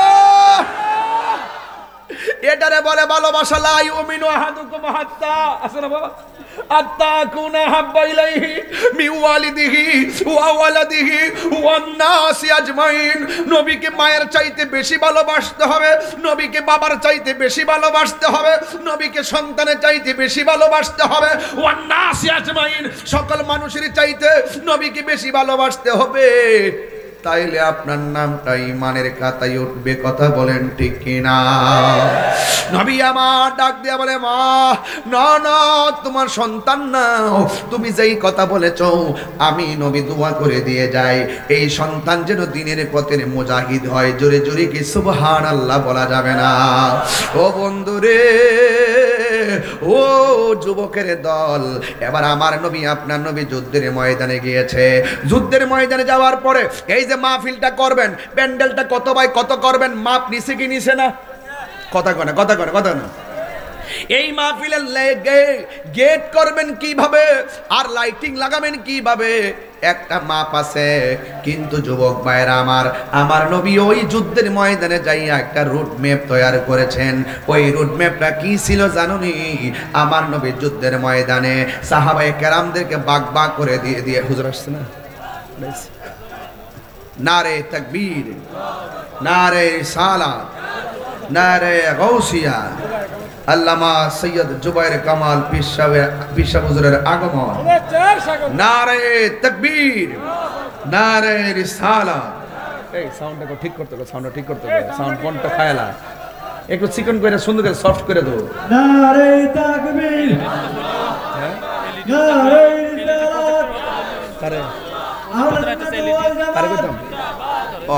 এটারে বলে ভালোবাসা। লা ইউমিনু আহাদুকুম হাত্তা, আছে না বাবা, আত্তা কুনা হাব্বা ইলাইহি মিন ওয়ালিদিহি ওয়া ওয়ালাদিহি ওয়ান নাসি আজমাইন। নবীকে মায়ের চাইতে বেশি ভালোবাসতে হবে, নবীকে বাবার চাইতে বেশি ভালোবাসতে হবে, নবীকে সন্তানের চাইতে বেশি ভালোবাসতে হবে, ওয়ান নাসি আজমাইন, সকল মানুষের চাইতে নবীকে বেশি ভালোবাসতে হবে। তাইলে আপনার নামটা ঈমানের খাতায় উঠবে। কথা বলেন ঠিক কিনা? নবী আমার ডাক দিয়া বলে, মা না না, তোমার সন্তান নাও, তুমি যেই কথা বলেছ আমি নবী দোয়া করে দিয়ে যাই, এই সন্তান যেন দিনের পথের মুজাহিদ হয়। জোরে জোরে কি সুবহানাল্লাহ বলা যাবে না? ও বন্ধুরে, ও যুবকের দল, এবার আমার নবী আপনার নবী যুদ্ধের ময়দানে গিয়েছে। যুদ্ধের ময়দানে যাওয়ার পরে এই যে মাহফিলটা করবেন, প্যান্ডেলটা কত বাই কত করবেন, মাপ নিছে কি নিছে না? কথা কয় না, কথা কয় না, কথা না। এই মাহফিলের গেট করবেন কিভাবে আর লাইটিং লাগাবেন কিভাবে, একটা মাপ আছে। কিন্তু যুবক ভাইরা আমার নবী ওই যুদ্ধের ময়দানে যাইয়া একটা রুট ম্যাপ তৈরি করেছেন। ওই রুট ম্যাপটা কি ছিল জানুনি? আমার নবী যুদ্ধের ময়দানে সাহাবায়ে কেরামদেরকে বাগ বাগ করে দিয়ে দিয়ে, হুজুর আসছে না, নারে তাকবীর, নারে রিসালাত, নারে গাউসিয়া, আল্লামা সৈয়দ জুবায়ের কামাল পীর সাহেব হুজুরের আগমন। নারে তাকবীর, নারে রিসালাত। এই সাউন্ডটা ঠিক করতে হবে, সাউন্ডটা ঠিক করতে হবে, সাউন্ড কোনটা ফায়লা একটু চিকন করে সুন্দর করে সফট করে দেবো। নারে তাকবীর, নারে রিসালাত। আরে আমরা তারে কইতাম ও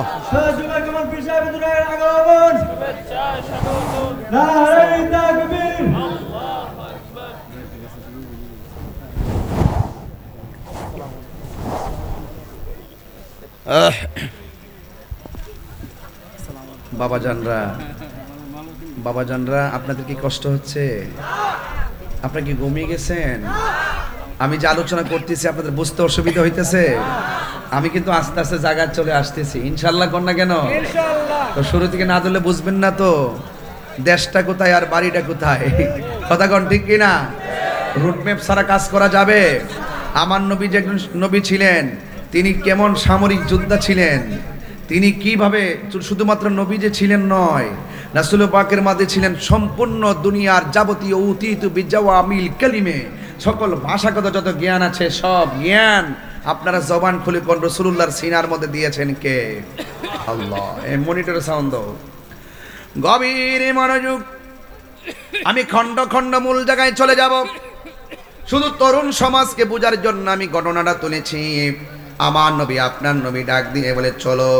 জুবায়ের কামাল পীর সাহেব হুজুরের আগমন। নারে তাকবীর, বাবাজানরা আপনাদের কি কষ্ট হচ্ছে? আপনারা কি ঘুমিয়ে গেছেন? আমি যে আলোচনা করতেছি আপনাদের বুঝতে অসুবিধা হইতেছে? আমি কিন্তু আস্তে আস্তে জায়গায় চলে আসতেছি, ইনশাল্লাহ। কর না কেন? তো শুরু থেকে না ধরলে বুঝবেন না তো দেশটা কোথায় আর বাড়িটা কোথায়। কথা কন ঠিক কিনা? রুটম্যাপ ছাড়া কাজ করা যাবে? আমার নবী যে একজন নবী ছিলেন, তিনি কেমন সামরিক যোদ্ধা ছিলেন, তিনি কিভাবে শুধুমাত্র নবী যে ছিলেন নয়, রাসূল পাকের মাঝে ছিলেন সম্পূর্ণ দুনিয়ার যাবতীয় উতীত বিজাওয়ামিল কালিমে, সকল ভাষাগত যত জ্ঞান আছে সব জ্ঞান আপনারা জবান খুলে কোন রাসূলুল্লাহর সিনার মধ্যে দিয়েছেন কে? আল্লাহ। এই মনিটরে সাউন্ড দাও, গভীর মনোযোগ। আমি খণ্ড খণ্ড মূল জায়গায় চলে যাব, শুধু তরুণ সমাজকে বোঝার জন্য আমি ঘটনাটা তুলেছি। আমার নবী আপনার নবী ডাক দিয়ে বলে চলো।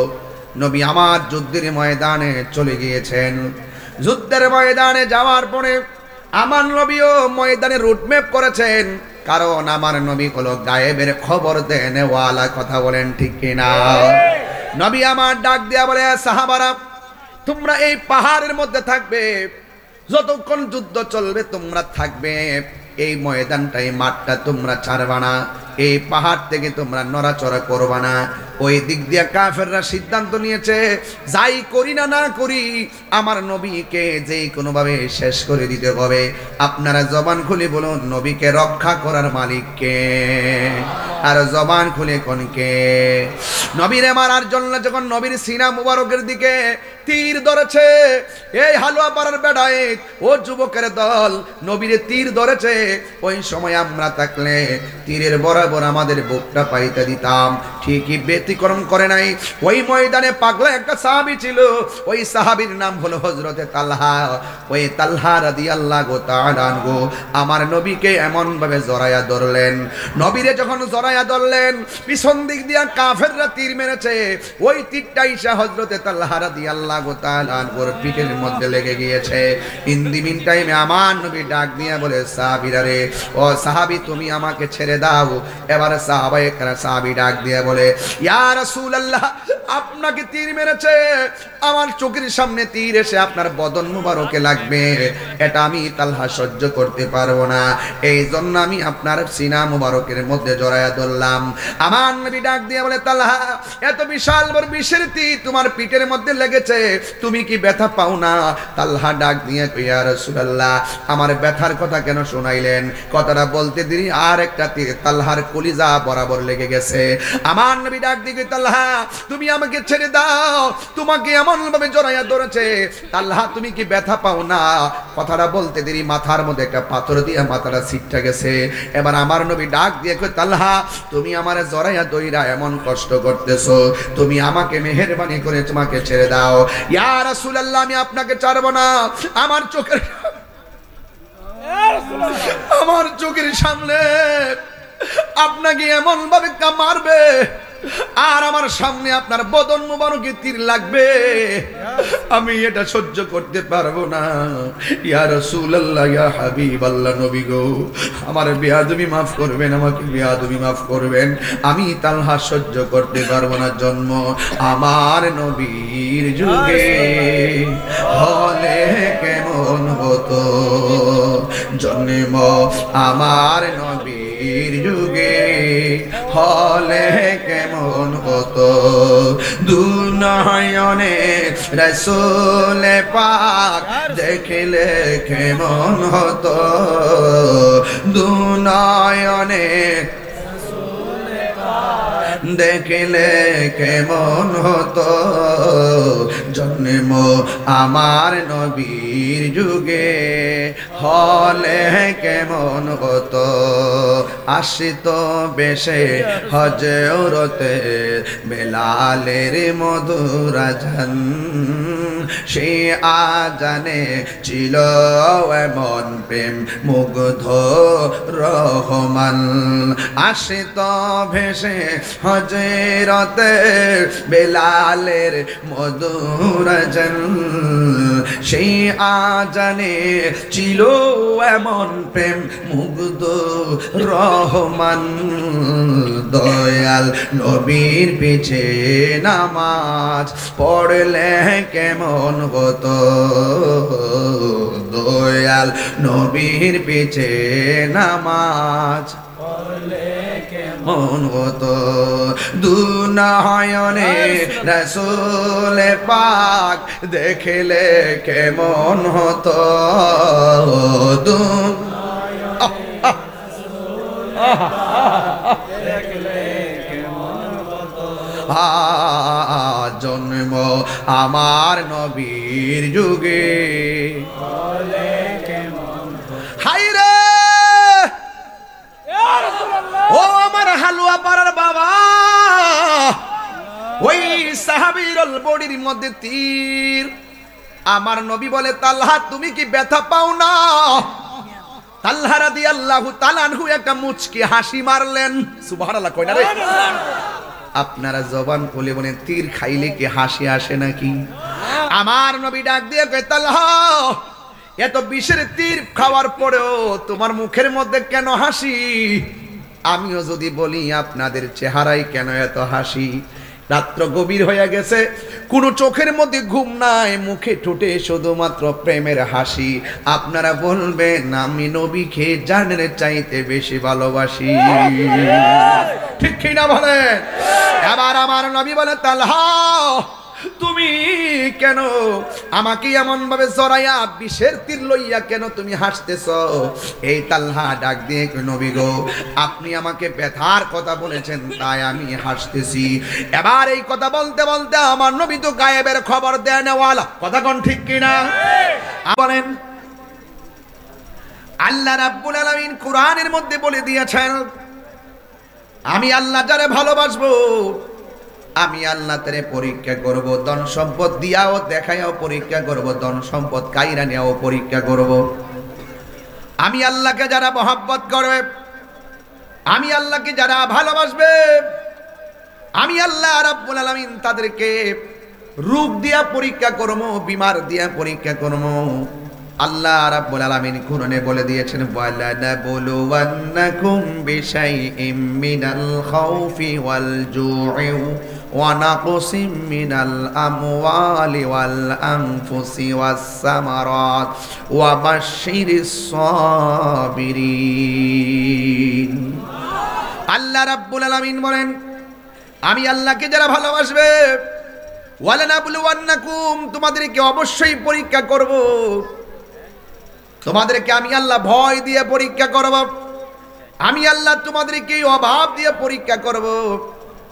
নবী আমার যুদ্ধের ময়দানে চলে গিয়েছেন। যুদ্ধের ময়দানে যাওয়ার পরে আমার নবীও ময়দানে রুটম্যাপ করেছেন, কারণ আমার নবী হলো গায়েবের খবর দেন ওয়ালা। কথা বলেন ঠিক কিনা? নবী আমার ডাক দিয়া বলে সাহাবারা, তোমরা এই পাহাড়ের মধ্যে থাকবে, যতক্ষণ যুদ্ধ চলবে তোমরা থাকবে। এই ময়দানটা, এই মাঠটা তোমরা ছাড়বা না, এই পাহাড় থেকে তোমরা নড়াচড়া করবা না। ওই দিক দিয়ে কাফেররা সিদ্ধান্ত নিয়েছে, যাই করি না না করি আমার নবীকে যেই কোনোভাবে শেষ করে দিতে হবে। আপনারা জবান খুলে বলুন, নবীকে রক্ষা করার মালিক কে? আর জবান খুলে কোন কে? নবীরে মারার জন্য যখন নবীর সিনা মুবারকের দিকে তীর ধরেছে, এই হালুয়া পাড়ার বেড়ায় ও যুবকের দল নবীরে তীর ধরেছে, ওই সময় আমরা থাকলে তীরের বরাবর আমাদের বুকটা পাইতে দিতাম। ঠিকই ব্যতিক্রম করে নাই। ওই ময়দানে পাগলা একটা সাহাবী ছিল, ওই সাহাবীর নাম হলো হযরতে তালহা। ওই তালহা রাদিয়াল্লাহু তাআলা আনহু আমার নবীকে এমন ভাবে জড়ায়া ধরলেন। নবীরে যখন জড়ায়া ধরলেন, পিছন দিক দিয়া কাফেররা তীর মেরেছে, ওই তীরটা ইসা হযরতে তালহা রাদিয়াল্লাহু তাআলা আনহুর পিঠের মধ্যে লেগে গিয়েছে। ইন দি মিন টাইমে আমার নবী ডাক দিয়া বলে, সাহাবীরা রে, ও সাহাবী তুমি আমাকে ছেড়ে দাও। এবারে সাহাবী ডাক দিয়া বলে, ইয়া রাসূলুল্লাহ, আপনাকে তীর মেরেছে, আমার চোখের সামনে তীর এসে আপনার বদন মুবারকে লাগবে, এটা আমি তালহা সহ্য করতে পারবো না। এই জন্য আমি আপনার সিনা মুবারকের মধ্যে জড়ায়া ধরলাম। আমার নবী ডাক দিয়ে বলে, তালহা, এত বিশাল বড় বিষের তীর তোমার পিঠের মধ্যে লেগেছে, তুমি কি ব্যথা পাও না? তালহা ডাক দিয়ে, ইয়া রাসূলুল্লাহ, আমার ব্যথার কথা কেন শোনাইলেন? কথাটা বলতে দেরি আর একটা তীর তালহার কলিজা বরাবর লেগে গেছে। আমার নবী ডাক দিয়ে, তালহা তুমি আমাকে ছেড়ে দাও, তোমাকে এমন ভাবে জড়াইয়া ধরেছে, তালহা তুমি কি ব্যথা পাও না? কথাটা বলতে দেরি মাথার মধ্যে একটা পাথর দিয়ে মাথাটা ছিটটা গেছে। এবার আমার নবী ডাক দিয়ে কই, তালহা তুমি আমারে জড়াইয়া দইরা এমন কষ্ট করতেছো, তুমি আমাকে মেহেরবানি করে তোমাকে ছেড়ে দাও। ইয়া রাসূলুল্লাহ, আমি আপনাকে ছাড়বো না। আমার চোখের সামনে আপনাকে এমন ভাবে মারবে, আর আমার সামনে আপনার বদন মুবারকে তীর লাগবে, আমি এটা সহ্য করতে পারবো না। ইয়া রাসূলুল্লাহ, ইয়া হাবিবাল্লাহ, নবী গো, আমার বেয়াদবি মাফ করবেন, আমাকে বেয়াদবি মাফ করবেন, আমি তালহা সহ্য করতে পারবো না। জন্ম আমার নবীর যুগে হলে কেমন হতো, জন্ম আমার নবীর যুগে হলে কেমন হতো, দুনয়নে রাসূল পাক দেখলে কেমন হতো, দুনয়নে দেখলে কেমন হতো, জন্ম আমার নবীর যুগে হলে কেমন হতো আসিত বেশে হজরতে বেলালের মধুর আজান সে আজানে ছিল এমন প্রেম মুগ্ধ রহমান আসিত ভেসে হজরতে বেলালের মধুর আজান সেই আজানে ছিল এমন প্রেম মুগ্ধ রহমান দয়াল নবীর পিছে নামাজ পড়লে কেমন হতো দয়াল নবীর পিছে নামাজ মন হতো দুনয়নে রাসূল পাক দেখলে কেমন হতো জন্ম আমার নবীর যুগে হায়রে ও আমার হালুয়া পাড়ার বাবা ওই সাহাবীর বডির মধ্যে তীর আমার নবী বলে তালহা তুমি কি ব্যথা পাও না তালহা রাদিয়াল্লাহু তাআলা আনহু একটা মুচকি হাসি মারলেন সুবহানাল্লাহ কই না রে আপনারা জবান খুলে বলেন তীর খাইলে কি হাসি আসে নাকি আমার নবী ডাক দিয়ে কয় তালহা এত বিষের তীর খাওয়ার পরেও তোমার মুখের মধ্যে কেন হাসি আমিও যদি বলি আপনাদের চেহারায় কেন এত হাসি রাত্র গভীর হয়ে গেছে কোন চোখের মধ্যে ঘুম নাই মুখে ঠোঁটে শুধুমাত্র প্রেমের হাসি আপনারা বলবেন আমি নবীকে জানের চাইতে বেশি ভালোবাসি ঠিক কি না বলেন এবার আমার নবী বলে তালহা তুমি কেন আমাকে এমন ভাবে জড়াইয়া বিষের তীর লইয়া কেন তুমি হাসতেছ এই তালহা ডাক দিয়ে নবী গো আপনি আমাকে ব্যথার কথা বলেছেন তাই আমি হাসতেছি এবার এই কথা বলতে বলতে আমার নবী তো গায়েবের খবর দেয় নেওয়ালা কথা কোন ঠিক কিনা বলেন আল্লাহ রাব্বুল আলামিন কোরআনের মধ্যে বলে দিয়েছেন আমি আল্লাহ যারে ভালোবাসবো আমি আল্লাহ তারে পরীক্ষা করব ধন সম্পদ দিয়াও দেখাইও পরীক্ষা করব ধন সম্পদ কাইরা নিয়াও পরীক্ষা করব আমি আল্লাহকে যারা মহব্বত করবে আমি আল্লাহকে যারা ভালোবাসবে আমি আল্লাহ রাব্বুল আলামিন তাদেরকে রোগ দিয়া পরীক্ষা করব বিমার দিয়া পরীক্ষা করব আল্লাহ রাব্বুল আলামিন কোরআনে বলে দিয়েছেন ওয়ালা নাবলুওয়ান্নাকুম বিশাইইম মিনাল খাউফি ওয়াল জু'i ওয়া নাকসিম মিনাল আমওয়ালি ওয়াল আনফুসি ওয়াস সামারাত ওয়া বাশশিরিস সাবিরিন আল্লাহ রাব্বুল আলামিন বলেন আমি আল্লাহকে যারা ভালোবাসবে ওয়ালা নাবলুওয়ান্নাকুম তোমাদেরকে অবশ্যই পরীক্ষা করব তোমাদেরকে আমি আল্লাহ ভয় দিয়ে পরীক্ষা করব আমি আল্লাহ তোমাদেরকে অভাব দিয়ে পরীক্ষা করব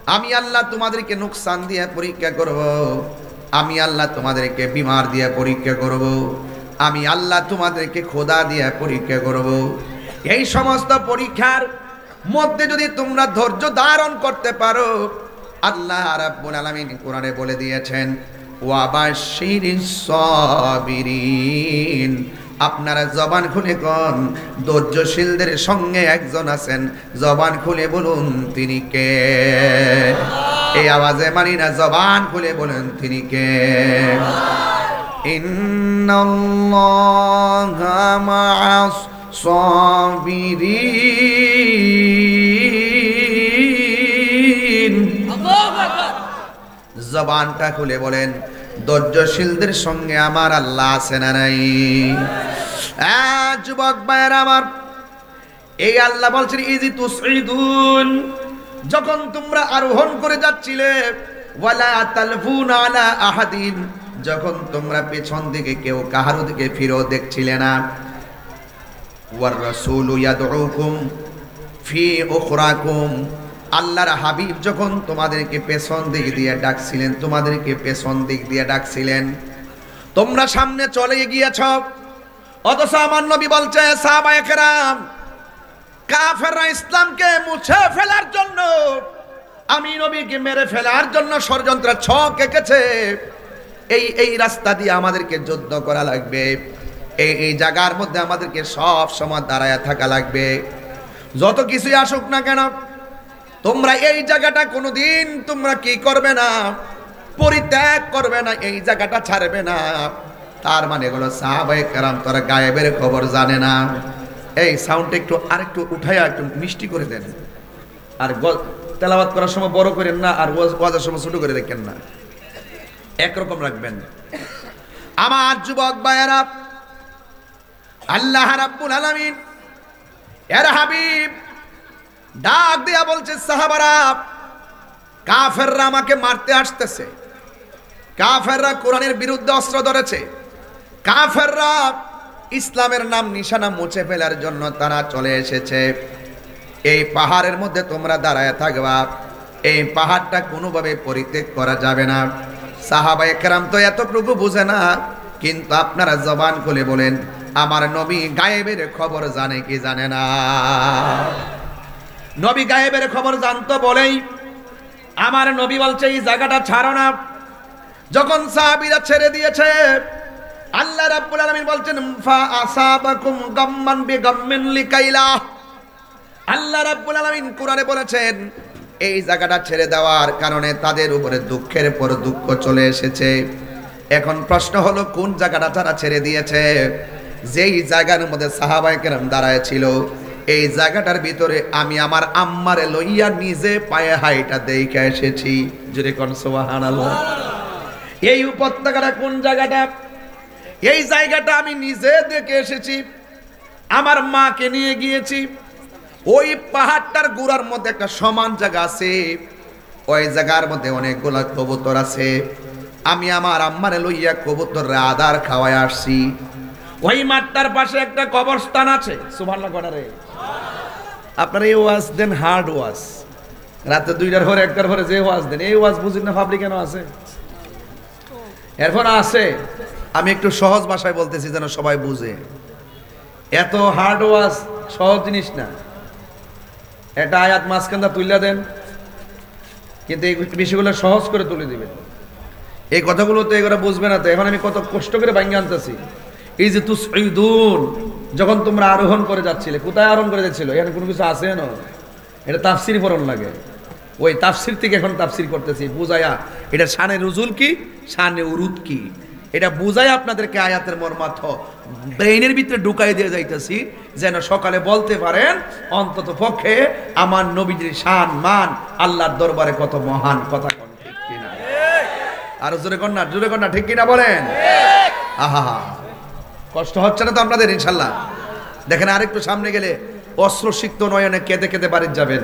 আমি আল্লাহ তোমাদেরকে নুকসান দিয়ে পরীক্ষা করব আমি আল্লাহ তোমাদেরকে বিমার দিয়ে পরীক্ষা করব আমি আল্লাহ তোমাদেরকে খোদা দিয়ে পরীক্ষা করব এই সমস্ত পরীক্ষার মধ্যে যদি তোমরা ধৈর্য ধারণ করতে পারো আল্লাহ রাব্বুল আলামিন কোরআনে বলে দিয়েছেন ওয়া বাশশিরিস সাবিরিন আপনারা জবান খুলে কোন ধৈর্যশীলদের সঙ্গে একজন আছেন জবান খুলে বলুন তিনি কে এই আওয়াজে মানি না জবান খুলে বলেন তিনি কে ইন্নাল্লাহা মা'আস সাবিরিন জবানটা খুলে বলেন ধৈর্যশীলদের সঙ্গে আমার আল্লাহ আছে না নাই যুবক ভাইয়েরা আমার এই আল্লাহ বলছেন ইজি তুসঈদুন যখন তোমরা আরোহণ করে যাচ্ছিলে ওয়ালা তালফুন আলা আহাদিন যখন তোমরা পেছন দিকে কেউ কাহারো দিকে ফিরেও দেখছিলে না ওয়ার রাসূলু ইয়াদউকুম ফি উখরাকুম আল্লাহর হাবিব যখন তোমাদেরকে পেছন দিক দিয়ে ডাকছিলেন তোমাদেরকে পেছন দিক দিয়ে ডাকছিলেন তোমরা সামনে চলে গিয়েছ, অথচ আমার নবী বলছে সাহাবায়ে কেরাম কাফেররা ইসলামকে মুছে ফেলার জন্য, আমি নবীকে মেরে ফেলার জন্য ষড়যন্ত্র ছক এঁকেছে। এই রাস্তা দিয়ে আমাদেরকে যুদ্ধ করা লাগবে, এই জায়গার মধ্যে আমাদেরকে সব সময় দাঁড়ায় থাকা লাগবে। যত কিছুই আসুক না কেন তোমরা এই জায়গাটা কোনোদিন তোমরা কি করবে না, পরিত্যাগ করবে না, এই জায়গাটা ছাড়বে না। তার মানে হলো সাহাবায়ে কেরাম তারা গায়েবের খবর জানে না। এই সাউন্ড একটু আরেকটু উঠাইয়া একটু মিষ্টি করে দেন, আর তেলাওয়াত করার সময় বড় করেন না, আর ওয়াজের সময় ছোট করে রাখেন না, একরকম রাখবেন। আমার যুবক ভাইয়েরা, আল্লাহ রাব্বুল আলামিন এর হাবিব ডাক দিয়া বলছে সাহাবারা, কাফেররা আমাকে মারতে আসতেছে, কাফেররা কোরআনের বিরুদ্ধে অস্ত্র ধরেছে, কাফেররা ইসলামের নাম নিশানা মুছে ফেলার জন্য তারা চলে এসেছে। এই পাহাড়ের মধ্যে তোমরা দাঁড়ায় থাকবা, এই পাহাড়টা কোনোভাবে পরিত্যাগ করা যাবে না। সাহাবায়ে কেরাম তো এতটুকু বুঝে না, কিন্তু আপনারা জবান খুলে বলেন আমার নবী গায়েবের খবর জানে কি জানে না? নবী গায়েবের খবর জানতো বলেই আমার নবী বলছে এই জায়গাটা ছাড়ো না। যখন সাহাবীরা ছেড়ে দিয়েছে, আল্লাহ রাব্বুল আলামিন বলছেন ফা আসাবাকুম গাম্মান বিগাম্মিন লিকাইলা। আল্লাহ রাব্বুল আলামিন কোরআনে বলেছেন এই জায়গাটা ছেড়ে দেওয়ার কারণে তাদের উপরে দুঃখের পর দুঃখ চলে এসেছে। এখন প্রশ্ন হলো কোন জায়গাটা তারা ছেড়ে দিয়েছে? যেই জায়গার মধ্যে সাহাবায়ে কেরাম দাঁড়ায় ছিল, এই জায়গাটার ভিতরে আমি আমার আম্মারে লইয়া নিজে পায়ে হাইটা দেখে এসেছি। জোরে কোন সুবহানাল্লাহ। এই উপত্যকাটা কোন জায়গাটা? এই জায়গাটা আমি নিজে দেখে এসেছি, আমার মাকে নিয়ে গিয়েছি। ওই পাহাড়টার গোড়ার মধ্যে একটা সমান জায়গা আছে, ওই জায়গার মধ্যে অনেকগুলা কবুতর আছে। আমি আমার আম্মারে লইয়া কবুতররা আদার খাওয়ায় আসছি। ওই মাঠটার পাশে একটা কবরস্থান আছে। সুবহানাল্লাহ করে আপনারা এই ওয়াজ দেন, হার্ড ওয়াজ, রাতে 2টার পরে 1টার পরে যে ওয়াজ দেন, এই ওয়াজ বুঝেন না পাবলিক কেন আছে? এরপর আছে আমি একটু সহজ ভাষায় বলতেছি যেন সবাই বুঝে। এত হার্ড ওয়াজ সহজ জিনিস না। একটা আয়াত মাঝখানটা তুলে দেন, কিন্তু এই বিষয়গুলো সহজ করে তুলে দিবেন। এই কথাগুলো তো এগুলো বুঝবে না। তো এখন আমি কত কষ্ট করে ভাঙ্গে আনতেছি। এই যে তুসঈদুন, যখন তোমরা আরোহণ করে যাচ্ছিলে, কোথায় আরোহণ করে যাচ্ছিল? এখানে কোনো কিছু আছে না? এটা তাফসির পড়ন লাগে। ওই তাফসির থেকে এখন তাফসির করতেছি বুঝায়া, এটা শানে নুজুল কি, শানে উরুদ কি, এটা বুঝাই আপনাদেরকে আয়াতের মর্মার্থ ব্রেইনের ভিতরে ঢুকাই দিয়ে যাইতেছি, যেন সকালে বলতে পারেন অন্তত পক্ষে আমার নবীজির শান মান আল্লাহর দরবারে কত মহান। কথা কোন ঠিক কিনা? আর জোরে কন্যা, জোরে কন্যা, ঠিক কিনা বলেন? আহা, কষ্ট হচ্ছে না তো আপনাদের? ইনশাল্লাহ। দেখেন আরেকটু সামনে গেলে অশ্রুসিক্ত নয়নে কেঁদে কেঁদে বাড়ি যাবেন।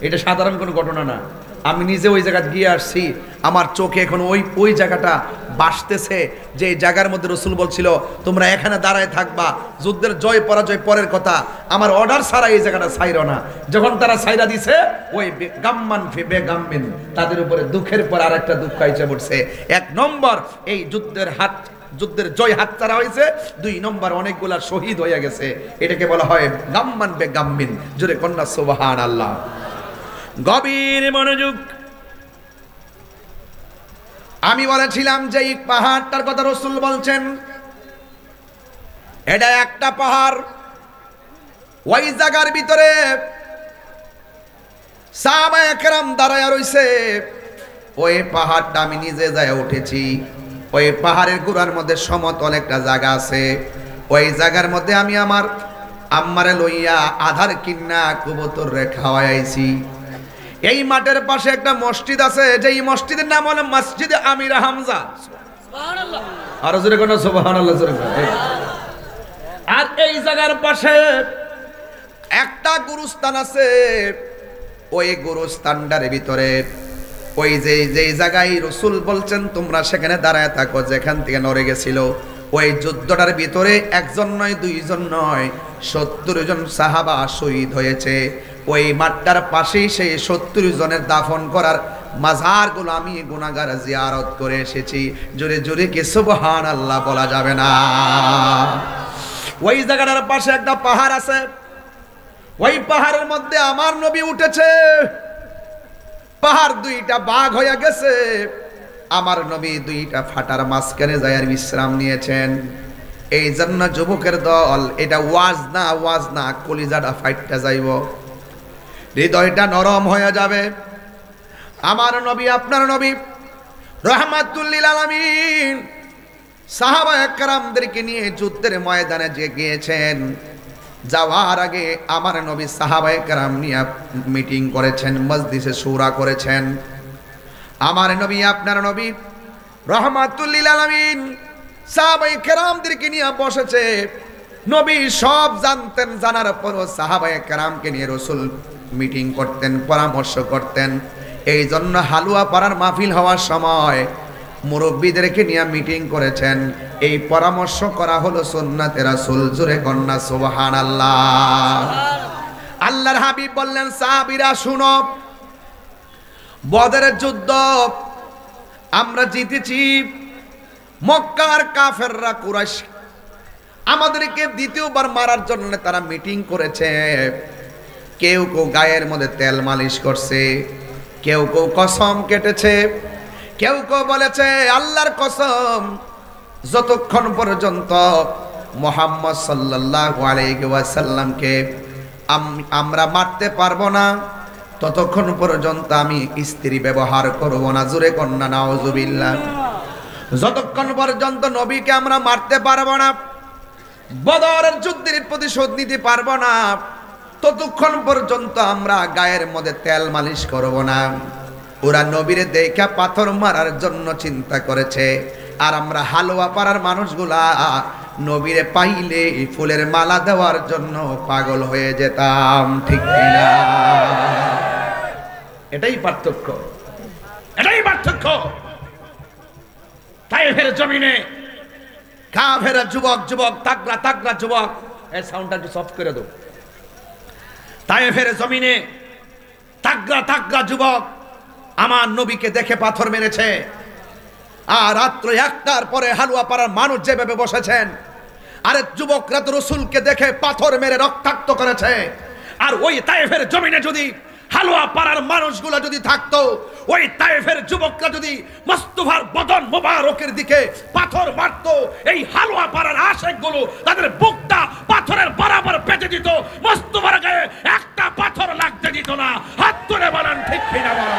এটা সাধারণ কোনো ঘটনা না। আমি নিজে ওই জায়গায় গিয়ে আসছি, আমার চোখে এখন ওই জায়গাটা বাসতেছে, যে জায়গার মধ্যে রাসূল বলছিল তোমরা এখানে দাঁড়ায় থাকবা, যুদ্ধের জয় পরাজয় পরের কথা, আমার অর্ডার ছাড়া এই জায়গাটা ছাইরো না। যখন তারা ছাইরা দিছে, ওই গাম্মান ফি বেগাম্মিন, তাদের উপরে দুঃখের পর আরেকটা দুঃখ আইসা পড়ছে। 1 নম্বর এই যুদ্ধের জয় হাতছাড়া হয়েছে, 2 নম্বর অনেকগুলা শহীদ হয়ে গেছে। এটাকে বলা হয় গাম্মান বেগাম্মিন। জোরে কন্যা সুবহানাল্লাহ। গভীর মনোযোগ। আমি বলেছিলাম যে এই পাহাড়টার কথা রাসূল বলছেন, এটা একটা পাহাড়। ওই জায়গার ভিতরে সাহাবায়ে কেরাম দাঁড়ায় রইছে। ওই পাহাড়টা আমি নিজে যায় উঠেছি। ওই পাহাড়ের গোড়ার মধ্যে সমতল একটা জায়গা আছে। ওই জায়গার মধ্যে আমি আমার আম্মারে লইয়া আধার কিন্না কবুতর রে খাওয়াইছি। এই মাঠের পাশে একটা মসজিদ আছে, যেই মসজিদের নাম হলো মসজিদ আমির হামজা। সুবহানাল্লাহ। আর জোরে কোন সুবহানাল্লাহ জোরে কোন। আর এই জায়গার পাশে একটা গুরুস্থান আছে। ওই গুরুস্থানটার ভিতরে ওই যেই জায়গায় রাসূল বলছেন তোমরা সেখানে দাঁড়ায় থাকো, যেখান থেকে নড়ে গেছিল, ওই যুদ্ধটার ভিতরে 1 জন নয় 2 জন নয় 70 জন সাহাবা শহীদ হয়েছে। ওই মাঠটার পাশেই সেই 70 জনের দাফন করার মাজারগুলো আমি গুনাহগার জিয়ারত করে এসেছি। জোরে জোরে কি সুবহানাল্লাহ বলা যাবে না? ওই জায়গাটার পাশে একটা পাহাড় আছে, ওই পাহাড়ের মধ্যে আমার নবী উঠেছে। পাহাড় দুইটা ভাগ হয়ে গেছে, আমার নবী দুইটা ফাটার মাঝখানে যায় আর বিশ্রাম নিয়েছেন। এই জন্য যুবকের দল, এটা ওয়াজ না, কলিজাটা ফাইটটা যাইব, হৃদয়টা নরম হয়ে যাবে। আমার নবী, আপনার নবী রাহমাতুল লিল আলামিন সাহাবায়ে কেরামদেরকে নিয়ে যুদ্ধের ময়দানে যে গিয়েছেন, যাওয়ার আগে আমার নবী সাহাবায়ে কেরাম নিয়ে মিটিং করেছেন, মজলিসে শুরা করেছেন। আমার নবী, আপনার নবী রাহমাতুল লিল আলামিন সাহাবায়ে কেরামদেরকে নিয়ে বসেছে। নবী সব জানতেন, জানার পরও সাহাবায়ে কেরামকে নিয়ে রাসূল মিটিং করতেন, পরামর্শ করতেন। এই জন্য হালুয়া পাড়ার মাহফিল হওয়ার সময় মুরব্বীদেরকে নিয়ে মিটিং করেছেন। এই পরামর্শ করা হলো সুন্নাতে রাসূল। জোরে কন্যা সুবহানাল্লাহ। আল্লাহর হাবিব বললেন, সাহাবীরা শুনো, বদরের যুদ্ধ আমরা জিতেছি। মক্কার কাফেররা, কুরাইশ আমাদেরকে দ্বিতীয়বার মারার জন্য তারা মিটিং করেছে। কেউ কেউ গায়ের মধ্যে তেল মালিশ করছে, কেউ কেউ কসম কেটেছে, কেউ কেউ বলেছে আল্লাহর কসম, যতক্ষণ পর্যন্ত মুহাম্মদ সাল্লাল্লাহু আলাইহি ওয়াসাল্লামকে আমরা মারতে পারবো না, ততক্ষণ পর্যন্ত আমি স্ত্রী ব্যবহার করব না। জোরে কন্যা নাউজুবিল্লাহ। যতক্ষণ পর্যন্ত নবীকে আমরা মারতে পারবো না, বদরের যুদ্ধের প্রতিশোধ নিতে পারবো না, ততক্ষণ পর্যন্ত আমরা গায়ের মধ্যে তেল মালিশ করব না। ওরা নবীরে দেখা পাথর মারার জন্য চিন্তা করেছে, আর আমরা হালুয়া পাড়ার মানুষগুলা নবীরে পাইলে ফুলের মালা দেওয়ার জন্য পাগল হয়ে যেতাম। ঠিক কিনা? এটাই পার্থক্য, এটাই পার্থক্য। তাইফের জমিনে কাফের যুবক যুবক তাগড়া তাগড়া যুবক, এই সাউন্ডটা একটু সফট করে দাও। তাইফের জমিনে তাগড়া তাগড়া যুবক আমার নবীকে দেখে পাথর মেরেছে। আর রাত্র 1টার পরে হালুয়া পাড়ার মানুষ যেভাবে বসেছেন, আরে যুবকরা তো রসুলকে দেখে পাথর মেরে রক্তাক্ত করেছে। আর ওই তাইফের জমিনে যদি হালুয়া পাড়ার মানুষগুলো যদি থাকতো, ওই তাইফের যুবকরা যদি মুস্তাফার বদন মোবারকের দিকে পাথর মারতো, এই হালুয়া পাড়ার আশেকগুলো তাদের বুকটা পাথরের বরাবর পেতে দিত, মুস্তাফার গায়ে একটা পাথর লাগতে দিত না। হাত তুলে বলেন ঠিক কিনা বলো?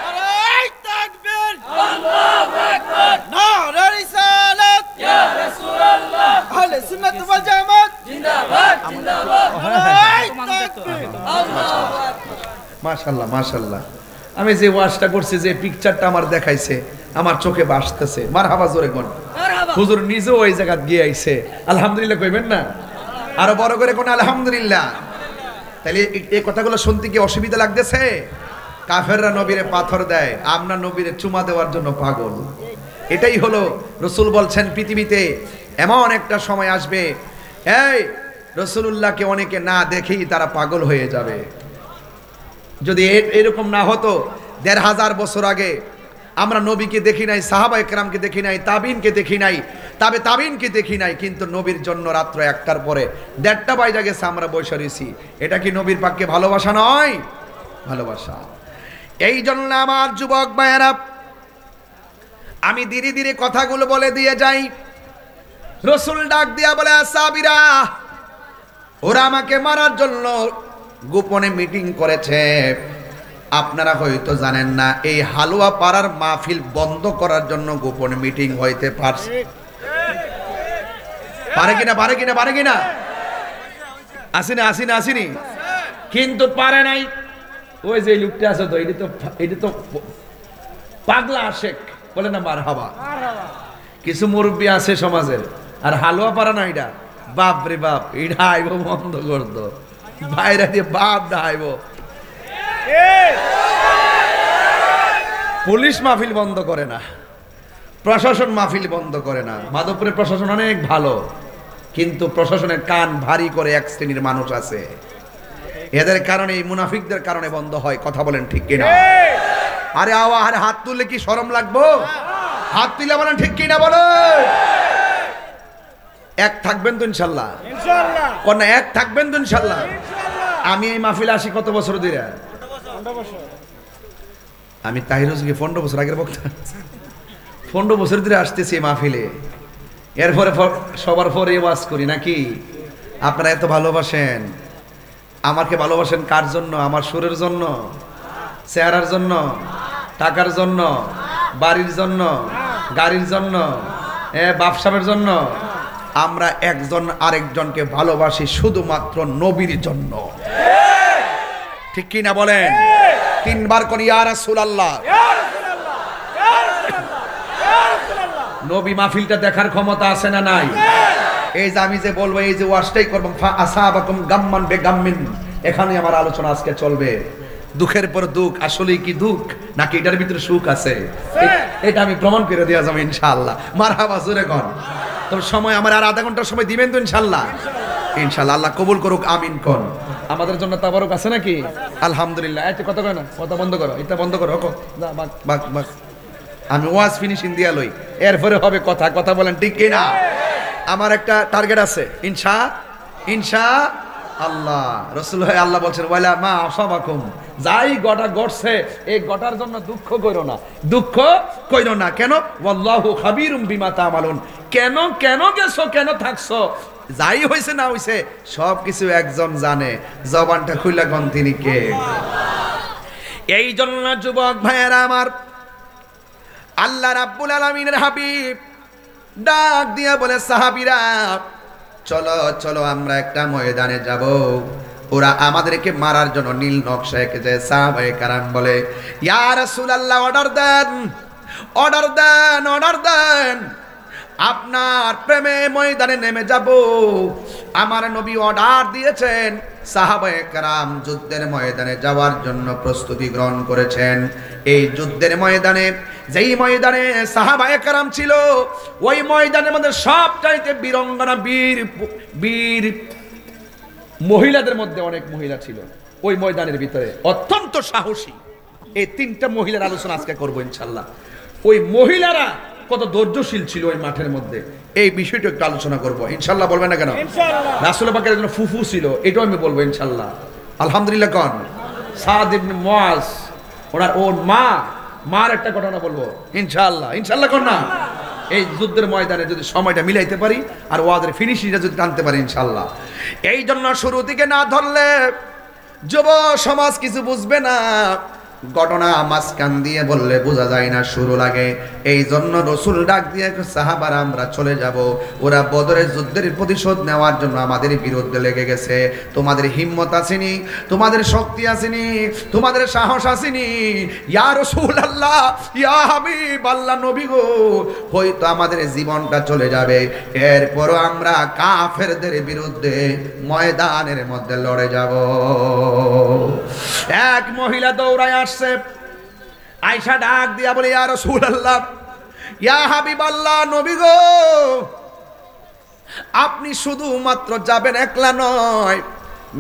নারে তাকবীর, আল্লাহু আকবার, নারে রিসালাত, ইয়া রাসূলুল্লাহ, আহলে সুন্নাত ওয়াল জামাত জিন্দাবাদ জিন্দাবাদ, নারে তাকবীর, আল্লাহু আকবার। মাশাআল্লাহ মাশাআল্লাহ। আমি যে ওয়াজটা করছি, যে পিকচারটা আমার দেখাইছে, আমার চোখে ভাসতেছে। মারহাবা, জোরে কোন মারহাবা। হুজুর নিজেও ওই জায়গা গিয়ে আইছে, আলহামদুলিল্লাহ কইবেন না? আরো বড় করে কোন আলহামদুলিল্লাহ। তাহলে এই কথাগুলো শুনতে কি অসুবিধা লাগতেছে? কাফেররা নবীরে পাথর দেয়, আমরা নবীরে চুমা দেওয়ার জন্য পাগল। এটাই হলো রাসূল বলছেন, পৃথিবীতে এমন একটা সময় আসবে, এই রাসূলুল্লাহকে অনেকে না দেখেই তারা পাগল হয়ে যাবে। যদি এরকম না হতো, ১৫০০ বছর আগে আমরা নবীকে দেখি নাই, সাহাবায়ে কেরামকে দেখি নাই, তাবিনকে দেখি নাই, তাবিনকে দেখি নাই, কিন্তু নবীর জন্য রাত্র 1টার পরে 1:30 বাজে গেছে আমরা বসে রয়েছি। এটা কি নবীর পাককে ভালোবাসা নয়? ভালোবাসা। এই জন্য আমার যুবক ভাইয়েরা, আমি ধীরে ধীরে কথাগুলো বলে দিয়ে যাই। রাসূল ডাক দিয়া বলে, সাহাবীরা, ওরা আমাকে মারার জন্য গোপনে মিটিং করেছে। আপনারা হয়তো জানেন না, এই হালুয়া পাড়ার মাহফিল বন্ধ করার জন্য গোপনে মিটিং হইতে পারছে। পারে কিনা পারে কিনা পারে কিনা? আসিনি আসিনি আসিনি, কিন্তু পারে নাই। ওই যে লোকটা আছে তো, এটি তো পাগলা আশেক, বলে না মারহাবা। কিছু মুরব্বী আছে সমাজের, আর হালুয়া পাড়া না, এটা বাপ রে বাপ, এটা আইব বন্ধ করতো, বাইরে দিয়ে বাপ ডাইব। পুলিশ মাহফিল বন্ধ করে না, প্রশাসন মাহফিল বন্ধ করে না। মাধবপুরের প্রশাসন অনেক ভালো, কিন্তু প্রশাসনের কান ভারী করে এক শ্রেণীর মানুষ আছে, এদের কারণে, এই মুনাফিকদের কারণে বন্ধ হয়। কথা বলেন ঠিক কিনা? আরে আরে হাত তুললে কি শরম লাগবো? হাত তুলে বলেন ঠিক কি না বলো? এক থাকবেন তো ইনশাল্লাহ? ইনশাআল্লাহ। কোন এক থাকবেন তো ইনশাল্লাহ? আমি এই মাহফিলে আসি কত বছর ধরে? আমি তাহিরুজকে 15 বছর আগের বক্তা, 15 বছর ধরে আসতেছি এই মাহফিলে। এরপরে সবার পরে ওয়াজ করি নাকি? আপনারা এত ভালোবাসেন, আমাকে ভালোবাসেন কার জন্য? আমার সুরের জন্য, চেহারার জন্য, টাকার জন্য, বাড়ির জন্য, গাড়ির জন্য, ব্যবসার জন্য? আমরা একজন আরেকজনকে ভালোবাসি শুধুমাত্র নবীর জন্য। ঠিক কি না বলেন? 3 বার করি ইয়া রাসূলুল্লাহ। নবী মাহফিলটা দেখার ক্ষমতা আছে না নাই? এই যে আমি যে বলবো, এই যে ওয়াজটাই করব, ফা আসাবাকুম গাম্মান বেগাম্মিন, এখানে আমার আলোচনা আজকে চলবে। দুঃখের পর দুঃখ, আসলে কি দুঃখ নাকি এটার ভিতরে সুখ আছে? এটা আমি প্রমাণ করে দেওয়া যাবে ইনশাআল্লাহ। মারহাবা, জোরে কোন। তবে সময় আমার আর আধা ঘন্টার সময় দিবেন তো ইনশাআল্লাহ? ইনশাআল্লাহ, আল্লাহ কবুল করুক, আমিন কোন। আমাদের জন্য তাবারক আছে নাকি? আলহামদুলিল্লাহ। এটা কথা কয় না, কথা বন্ধ করো, এটা বন্ধ করো। আমি ওয়াজ ফিনিশিং দিয়া লই, এরপরে হবে কথা। কথা বলেন ঠিক কি না? আমার একটা টার্গেট আছে, ইনশা আল্লাহ। রাসূল আল্লাহ বলছেন ওয়ালা মা আসাবাকুম, যাই গটা ঘটছে এই গটার জন্য দুঃখ কইরো না, দুঃখ কইরো না। কেন? ওয়াল্লাহু খাবীরুম বিমা তা'মালুন, কেন কেন গেছো, কেন থাকছো, যাই হইছে না হইছে সব কিছু একজন জানে। জবানটা খুইলা কোন, তিনি কে? এই জন্য যুবক ভাইয়েরা আমার, আল্লাহ রাব্বুল আলামিনের হাবিব ডাক দিয়া বলে, সাহাবীরা চলো চলো আমরা একটা ময়দানে যাব। ওরা আমাদেরকে মারার জন্য নীল নকশা এঁকেছে। সাহাবায়ে কেরাম বলে, ইয়া রাসূলুল্লাহ, অর্ডার দেন, অর্ডার দেন, অর্ডার দেন, আপনার প্রেমে ময়দানে নেমে যাব। আমার নবী অর্ডার দিয়েছেন, সাহাবায়ে কেরাম যুদ্ধের ময়দানে যাওয়ার জন্য প্রস্তুতি গ্রহণ করেছেন। এই যুদ্ধের ময়দানে, যেই ময়দানে সাহাবায়ে কেরাম ছিল, ওই ময়দানের মধ্যে সবচাইতে বীরঙ্গনা, বীর মহিলাদের মধ্যে অনেক মহিলা ছিল ওই ময়দানের ভিতরে, অত্যন্ত সাহসী। এই 3টা মহিলার আলোচনা আজকে করবো ইনশাল্লাহ। ওই মহিলারা কত ধৈর্যশীল ছিল ওই মাঠের মধ্যে, এই বিষয়টা একটু আলোচনা করবো ইনশাল্লাহ। বলবেন না কেন? রাসূল পাকের একজন ফুফু ছিল, এটাও আমি বলবো ইনশাল্লাহ। আলহামদুলিল্লাহ কোন। সাদ ইবনে মুআজ, ওর মার একটা ঘটনা বলবো ইনশাআল্লাহ। ইনশাআল্লাহ কোন না? এই যুদ্ধের ময়দানে যদি সময়টা মিলাইতে পারি আর ওয়াদের ফিনিশিংটা যদি টানতে পারি ইনশাআল্লাহ। এই জন্য শুরু থেকে না ধরলে যুব সমাজ কিছু বুঝবে না, ঘটনা মাঝখান দিয়ে বললে বোঝা যায় না, শুরু লাগে। এই জন্য রাসূল ডাক দিয়ে, সাহাবারা আমরা চলে যাব, ওরা বদরের যুদ্ধের প্রতিশোধ নেওয়ার জন্য আমাদের বিরুদ্ধে লেগে গেছে। তোমাদের হিম্মত আসেনি, তোমাদের শক্তি আসেনি, তোমাদের সাহস আসেনি। ইয়া রাসূলুল্লাহ, ইয়া হাবিবাল্লাহ, নবী গো, হয়তো আমাদের জীবনটা চলে যাবে, এরপরও আমরা কাফেরদের বিরুদ্ধে ময়দানের মধ্যে লড়ে যাব। এক মহিলা দৌড়ায় আসছে, আয়েশা ডাক দিয়া বলে, ইয়া রাসূলুল্লাহ, ইয়া হাবিবাল্লাহ, নবী গো, আপনি শুধুমাত্র যাবেন, একলা নয়,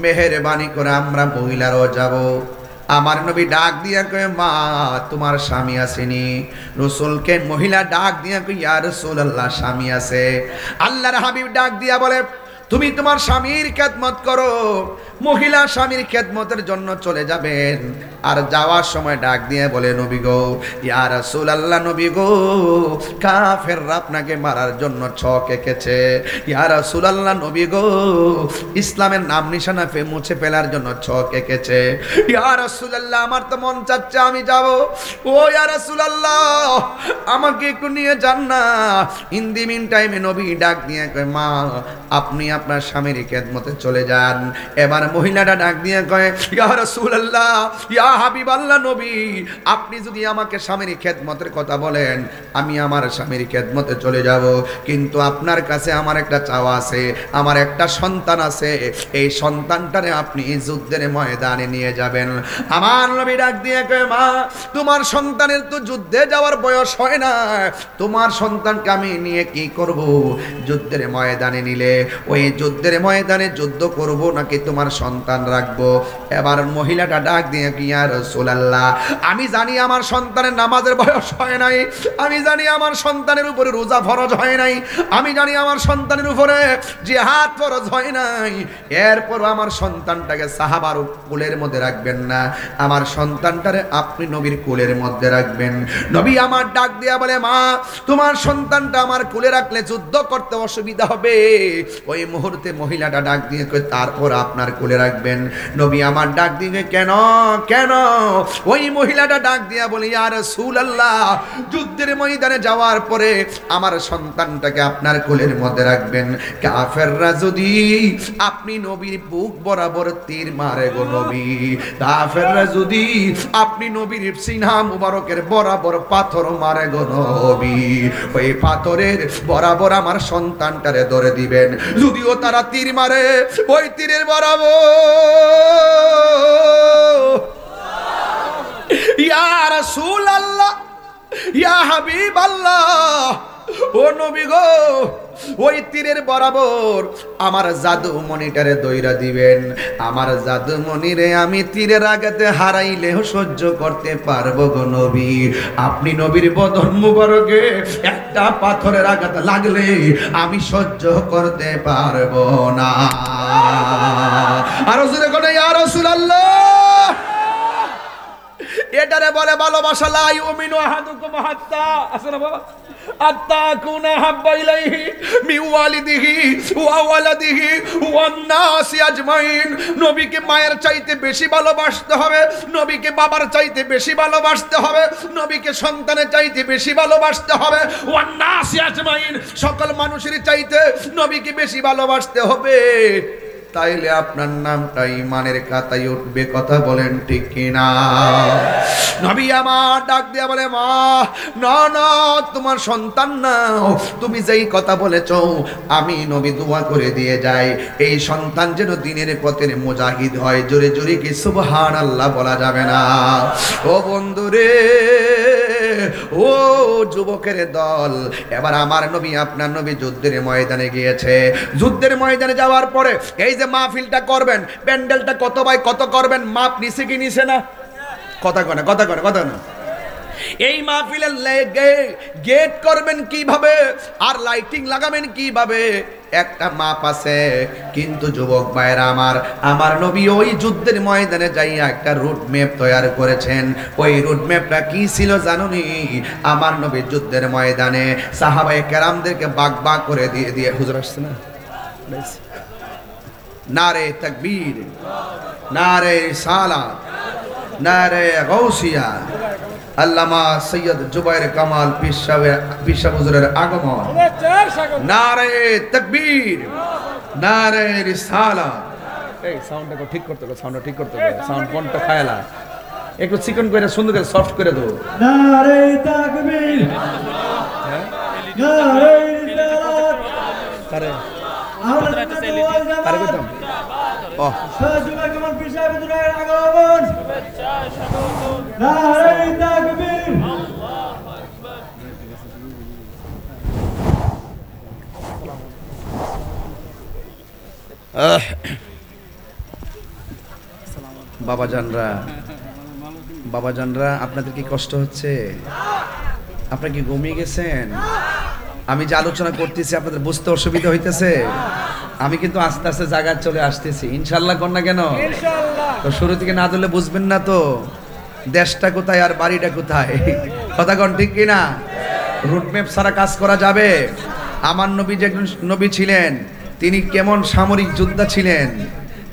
মেহেরবানি করে আমরা মহিলারাও যাব। আমার নবী ডাক দিয়া কয়, মা তোমার স্বামী আসেনি? রাসূলকে মহিলা ডাক দিয়া কয়, ইয়া রাসূলুল্লাহ, স্বামী আছে। আল্লাহর হাবিব ডাক দিয়া বলে, তুমি তোমার স্বামীর খেদমত করো। মহিলা স্বামীর খেদমতের জন্য চলে যাবেন, আর যাওয়ার সময় ডাক দিয়ে বলে, নবী গো, ইয়া রাসূলুল্লাহ, নবী গো, কাফেররা আপনাকে মারার জন্য ছক এঁকেছে। ইয়া রাসূলুল্লাহ, নবী গো, ইসলামের নাম নিশানা মুছে ফেলার জন্য ছক এঁকেছে। ইয়া রাসূলুল্লাহ, আমার তো মন চাচ্ছে আমি যাব। ও ইয়া রাসূলুল্লাহ, আমাকে একটু নিয়ে যান না। ইন দি মিন টাইমে নবী ডাক দিয়ে কয়, মা আপনি আপনার স্বামীর খেদমতে চলে যান। এবার মহিলাটা ডাক দিয়ে কয়, ইয়া রাসূলুল্লাহ, ইয়া হাবিবাল্লাহ, নবী, আপনি যদি আমাকে স্বামীর খেদমতের কথা বলেন, আমি আমার স্বামীর খেদমতে চলে যাব, কিন্তু আপনার কাছে আমার একটা চাওয়া আছে, আমার একটা সন্তান আছে, এই সন্তানটারে আপনি যুদ্ধের ময়দানে নিয়ে যাবেন। আমার নবী ডাক দিয়ে কয়, মা তোমার সন্তানের তো যুদ্ধে যাওয়ার বয়স হয় না, তোমার সন্তানকে আমি নিয়ে কি করব? যুদ্ধের ময়দানে নিলে ওই যুদ্ধের ময়দানে যুদ্ধ করব নাকি তোমার সন্তান রাখবো? এবার মহিলাটা ডাক দিয়ে, ইয়া ইয়া রাসূলুল্লাহ, আমি জানি আমার সন্তানের নামাজের বয়স হয় নাই, আমি জানি আমার সন্তানের উপরে রোজা ফরজ হয় নাই, আমি জানি আমার সন্তানের উপরে জিহাদ ফরজ হয় নাই, এরপর আমার সন্তানটাকে সাহাবার কোলের মধ্যে রাখবেন না, আমার সন্তানটারে আপনি নবীর কোলের মধ্যে রাখবেন। নবী আমার ডাক দিয়া বলে, মা তোমার সন্তানটা আমার কোলে রাখলে যুদ্ধ করতে অসুবিধা হবে। ওই মুহূর্তে মহিলাটা ডাক দিয়ে কই, তারপর আপনার কোলে রাখবেন। নবী আমার ডাক দিয়ে, কেন কেন? ওই মহিলাটা ডাক দিয়া বলে, ইয়া রাসূলুল্লাহ, যুদ্ধের ময়দানে যাওয়ার পরে আমার সন্তানটাকে আপনার কোলের মধ্যে রাখবেন। কাফেররা যদি আপনি নবীর বুক বরাবর তীর মারে গো নবী, কাফেররা যদি আপনি নবীর সিনা মুবারকের বরাবর পাথর মারে গো নবী, ওই পাথরের বরাবর আমার সন্তানটারে ধরে দিবেন। যদিও তারা তীর মারে, ওই তীরের বরাবর ইয়া রাসূলুল্লাহ, ইয়া হাবিবাল্লাহ, ও নবী গো, ওই তীরের বরাবর আমার জাদু মনিটারে দইরা দিবেন। আমার জাদু মনিরে আমি তীরের আঘাতে হারাইলেও সহ্য করতে পারবো গো নবী। আপনি নবীর বদন মুবারকে একটা পাথরের আঘাত লাগলে আমি সহ্য করতে পারবো না। আর জোরে করে ইয়া রাসূলুল্লাহ। এটারে বলে ভালোবাসা। লা ইউমিনু আহাদুকুম হাত্তা আসনা বাবা আত্তা কুনা হাব্বা ইলাইহি মিন ওয়ালিদিহি ওয়া ওয়ালাদিহি ওয়ান নাসি আজমাইন। নবীকে মায়ের চাইতে বেশি ভালোবাসতে হবে, নবীকে বাবার চাইতে বেশি ভালোবাসতে হবে, নবীকে সন্তানের চাইতে বেশি ভালোবাসতে হবে, ওয়ান নাসি আজমাইন, সকল মানুষের চাইতে নবীকে বেশি ভালোবাসতে হবে। তাইলে আপনার নামটা ইমানের খাতায় উঠবে। কথা বলেন ঠিক কিনা? নবী আমার ডাক দিয়া বলে, মা না না, তোমার সন্তান নাও, তুমি যেই কথা বলেছ আমি নবী দোয়া করে দিয়ে যাই, এই সন্তান যেন দিনের পথের মুজাহিদ হয়। জোরে জোরে কি সুবহানাল্লাহ বলা যাবে না? ও বন্ধুরে, ও যুবকের দল, এবার আমার নবী আপনার নবী যুদ্ধের ময়দানে গিয়েছে। যুদ্ধের ময়দানে যাওয়ার পরে এই যে মাহফিলটা করবেন, প্যান্ডেলটা কত বাই কত করবেন, মাপ নিছে কি নিছে না? কথা কনে কথা কনে কথা না। এই মাহফিলের গেট করবেন কিভাবে আর লাইটিং লাগাবেন কিভাবে, একটা মাপ আছে। কিন্তু যুবক ভাইরা আমার নবী ওই যুদ্ধের ময়দানে যাইয়া একটা রুট ম্যাপ তৈরি করেছেন। ওই রুট ম্যাপটা কি ছিল জানুনি? আমার নবী যুদ্ধের ময়দানে সাহাবায়ে কেরামদেরকে বাগ বাগ করে দিয়ে দিয়ে হুজুর আসছে না, নারে তাকবীর, নারে রিসালাত, নারে গাউসিয়া, আল্লামা সৈয়দ জুবাইর কামাল পীর হুজুরের আগমন, নারে তাকবীর, নারে রিসালাত। এই সাউন্ডটা ঠিক করতে হবে, সাউন্ডটা ঠিক করতে হবে, সাউন্ড কোনটা খায়লা একটু চিকন করে সুন্দর করে সফট করে দাও। নারে তাকবীর, নারে রিসালাত, আরে আমরা আরে কইতাম ও জুবাইর কামাল পীর হুজুরের আগমন, নারে তাকবীর। বাবাজানরা আপনাদের কি কষ্ট হচ্ছে? আপনারা কি ঘুমিয়ে গেছেন? আমি যে আলোচনা করতেছি আপনাদের বুঝতে অসুবিধা হইতেছে? আমি কিন্তু আস্তে আস্তে জায়গায় চলে আসতেছি, ইনশাল্লাহ। কর না কেন? তো শুরু থেকে না ধরলে বুঝবেন না তো দেশটা কোথায় আর বাড়িটা কোথায়। কথা কন ঠিক কিনা? রুটম্যাপ ছাড়া কাজ করা যাবে? আমার নবী যে একজন নবী ছিলেন, তিনি কেমন সামরিক যোদ্ধা ছিলেন,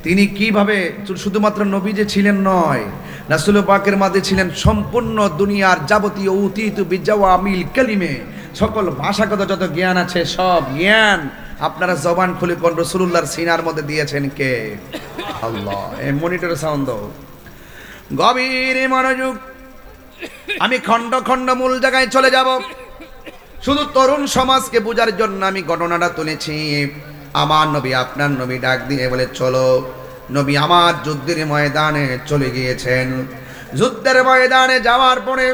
তিনি কিভাবে শুধুমাত্র নবী যে ছিলেন নয়, রাসূল পাকের মাঝে ছিলেন সম্পূর্ণ দুনিয়ার যাবতীয় উতীত বিজাওয়ামিল কালিমে, সকল ভাষাগত যত জ্ঞান আছে সব জ্ঞান আপনারা জবান খুলে কোন রাসূলুল্লাহর সিনার মধ্যে দিয়েছেন কে? আল্লাহ। এই মনিটরে সাউন্ড দাও, গভীর মনোযোগ। আমি খণ্ড খণ্ড মূল জায়গায় চলে যাব, শুধু তরুণ সমাজকে বোঝার জন্য আমি ঘটনাটা তুলেছি। আমার নবী আপনার নবী ডাক দিয়ে বলে, চলো। নবী আমার যুদ্ধের ময়দানে চলে গিয়েছেন। যুদ্ধের ময়দানে যাওয়ার পরে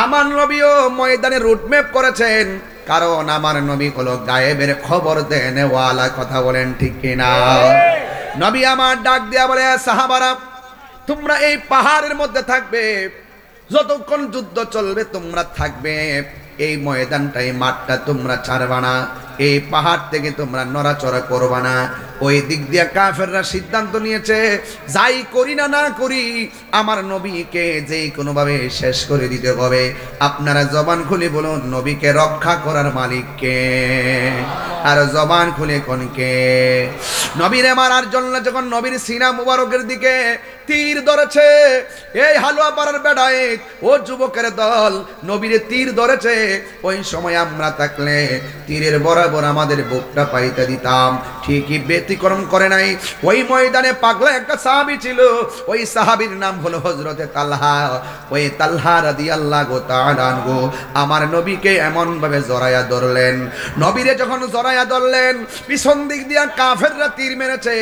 আমার নবীও ময়দানে রুটম্যাপ করেছেন, কারণ আমার নবী হলো গায়েবের খবর দেন ওয়ালা। কথা বলেন ঠিক কিনা? নবী আমার ডাক দিয়া বলে, সাহাবারা তোমরা এই পাহাড়ের মধ্যে থাকবে, যতক্ষণ যুদ্ধ চলবে তোমরা থাকবে। এই ময়দানটা, এই মাঠটা তোমরা ছাড়বা না, এই পাহাড় থেকে তোমরা নড়াচড়া করবা না। ওই দিক দিয়ে কাফেররা সিদ্ধান্ত নিয়েছে, যাই করি না না করি আমার নবীকে যেই কোনোভাবে শেষ করে দিতে হবে। আপনারা জবান খুলে বলুন, নবীকে রক্ষা করার মালিক কে? আর জবান খুলে কোন কে? নবীরে মারার জন্য যখন নবীর সিনা মুবারকের দিকে তীর ধরেছে, এই হালুয়া পাড়ার বেড়ায় ও যুবকের দল নবীরে তীর ধরেছে, ওই সময় আমরা থাকলে তীরের বরাবর আমাদের বুকটা পাইতে দিতাম। ঠিকই ব্যতিক্রম করে নাই। ওই ময়দানে পাগলা একটা সাহাবী ছিল, ওই সাহাবীর নাম হলো হযরতে তালহা। ওই তালহা রাদিয়াল্লাহু তাআলা আনহু আমার নবীকে এমন ভাবে জড়ায়া ধরলেন, নবীরে যখন জড়ায়া ধরলেন পিছন দিক দিয়া কাফেররা তীর মেরেছে,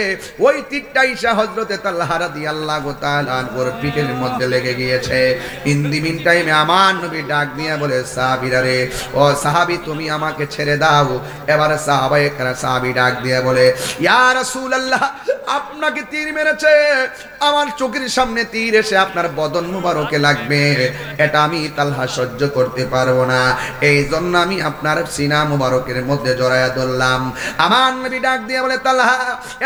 ওই তীরটা ইসা হযরতে তালহা রাদিয়াল্লাহু তাআলা আনহুর পিঠের মধ্যে লেগে গিয়েছে। ইন দি মিন টাইমে আমার নবী ডাক দিয়া বলে, সাহাবীরা রে, ও সাহাবী তুমি আমাকে ছেড়ে দাও। এবারে সাহাবী ডাক দিয়া বলে, ইয়া রাসূলুল্লাহ আপনাকে তীর মেরেছে, আমার চোখের সামনে তীর এসে আপনার বদন মুবারকে লাগবে, এটা আমি তালহা সহ্য করতে পারবো না, এই জন্য আমি আপনার সিনা মুবারকের মধ্যে জড়ায়া ধরলাম। আমার নবী ডাক দিয়ে বলে, তালহা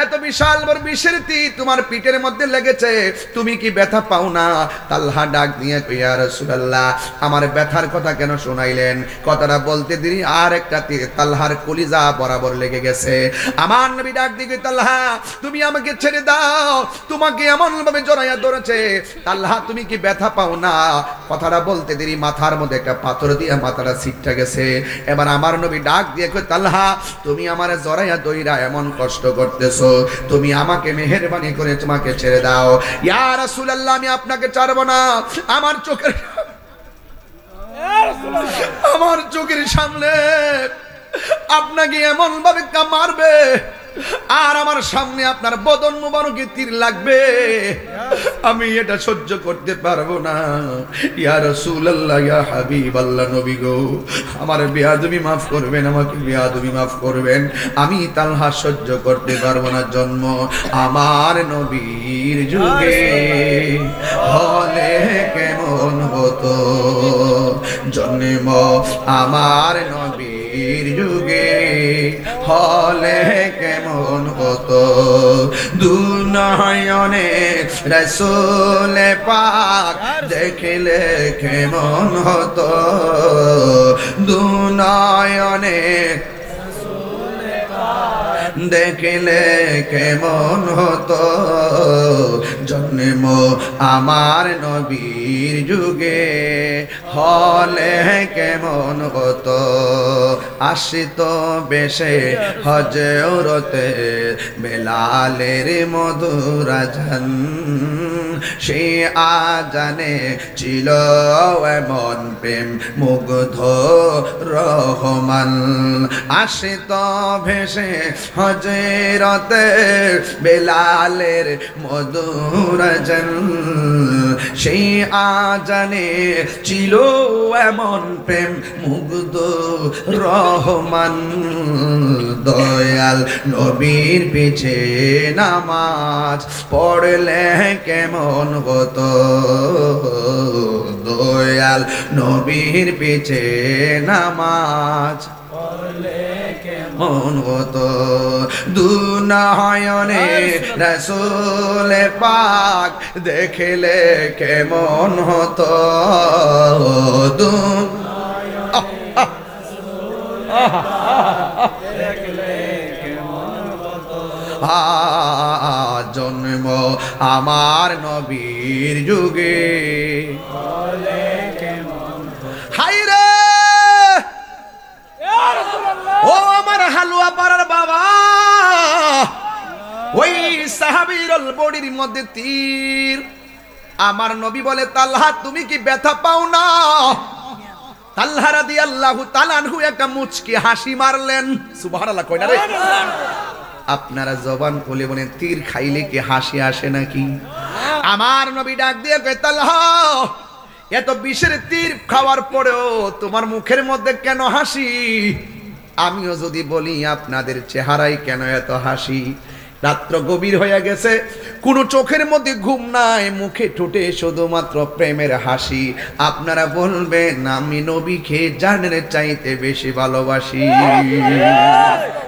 এত বিশাল বড় বিষের তীর তোমার পিঠের মধ্যে লেগেছে, তুমি কি ব্যথা পাও না? তালহা ডাক দিয়ে কই, ইয়া রাসূলুল্লাহ আমার ব্যথার কথা কেন শোনাইলেন? কথাটা বলতে দেরি আর একটা তীর তালহার কলিজা বরাবর লেগে গেছে। আমার নবী ডাক দিয়ে, তালহা তুমি আমাকে ছেড়ে দাও, তোমাকে এমন ভাবে জড়াইয়া ধরেছে, তালহা তুমি কি ব্যথা পাও না? কথাটা বলতে দেরি মাথার মধ্যে একটা পাথর দিয়ে মাথাটা ছিটটা গেছে। এবার আমার নবী ডাক দিয়ে কই, তালহা তুমি আমার জড়াইয়া দইরা এমন কষ্ট করতেছো, তুমি আমাকে মেহেরবানি করে তোমাকে ছেড়ে দাও। ইয়া রাসূলুল্লাহ আমি আপনাকে ছাড়বো না, আমার চোখের সামনে আপনাকে এমন ভাবে মারবে আর আমার সামনে আপনার বদন মুবারকে তীর লাগবে, আমি এটা সহ্য করতে পারবো না। ইয়া রাসূলুল্লাহ ইয়া হাবিবাল্লাহ নবী গো, আমার বেয়াদবি মাফ করবেন, আমাকে বেয়াদবি মাফ করবেন, আমি তালহা সহ্য করতে পারবো না। জন্ম আমার নবীর যুগে হলে কেমন হতো, জন্ম আমার নবীর যুগে হলে কেমন হতো, দুনয়নে রাসূল পাক দেখলে কেমন হতো, দুনয়নে দেখলে কেমন হতো, জন্ম আমার নবীর যুগে হলে কেমন হতো, আসিত বেশে হযরতে বেলালের মধুর আযান, সে আজানে ছিল এমন প্রেম মুগ্ধ রহমান, আসিত ভেসে হযরতে বেলালের মধুর আযান, সেই আজানে ছিল এমন প্রেম মুগ্ধ রহমান, দয়াল নবীর পিছে নামাজ পড়লে কেমন হতো, দয়াল নবীর পিছে নামাজ পড়লে কেমন হতো, দুনয়নে রাসূল পাক দেখলে কেমন হতো, জন্ম আমার নবীর যুগে হায় রে, ও আমার হালুয়া পাড়ার বাবা, ওই সাহাবীর বডির মধ্যে তীর, আমার নবী বলে, তালহা তুমি কি ব্যথা পাও না? তালহা রাদিয়াল্লাহু তাআলা আনহু একটা মুচকি হাসি মারলেন। সুবহানাল্লাহ কই না রে? আপনারা জবান খুলে বলেন, তীর খাইলে কি হাসি আসে নাকি? আমার নবী ডাক দিয়ে কয়, তালহা এত বিষের তীর খাওয়ার পরেও তোমার মুখের মধ্যে কেন হাসি? আমিও যদি বলি আপনাদের চেহারায় কেন এত হাসি? রাত্র গভীর হয়ে গেছে, কোনো চোখের মধ্যে ঘুম নাই, মুখে ঠোঁটে শুধুমাত্র প্রেমের হাসি। আপনারা বলবেন আমি নবীকে জানের চাইতে বেশি ভালোবাসি,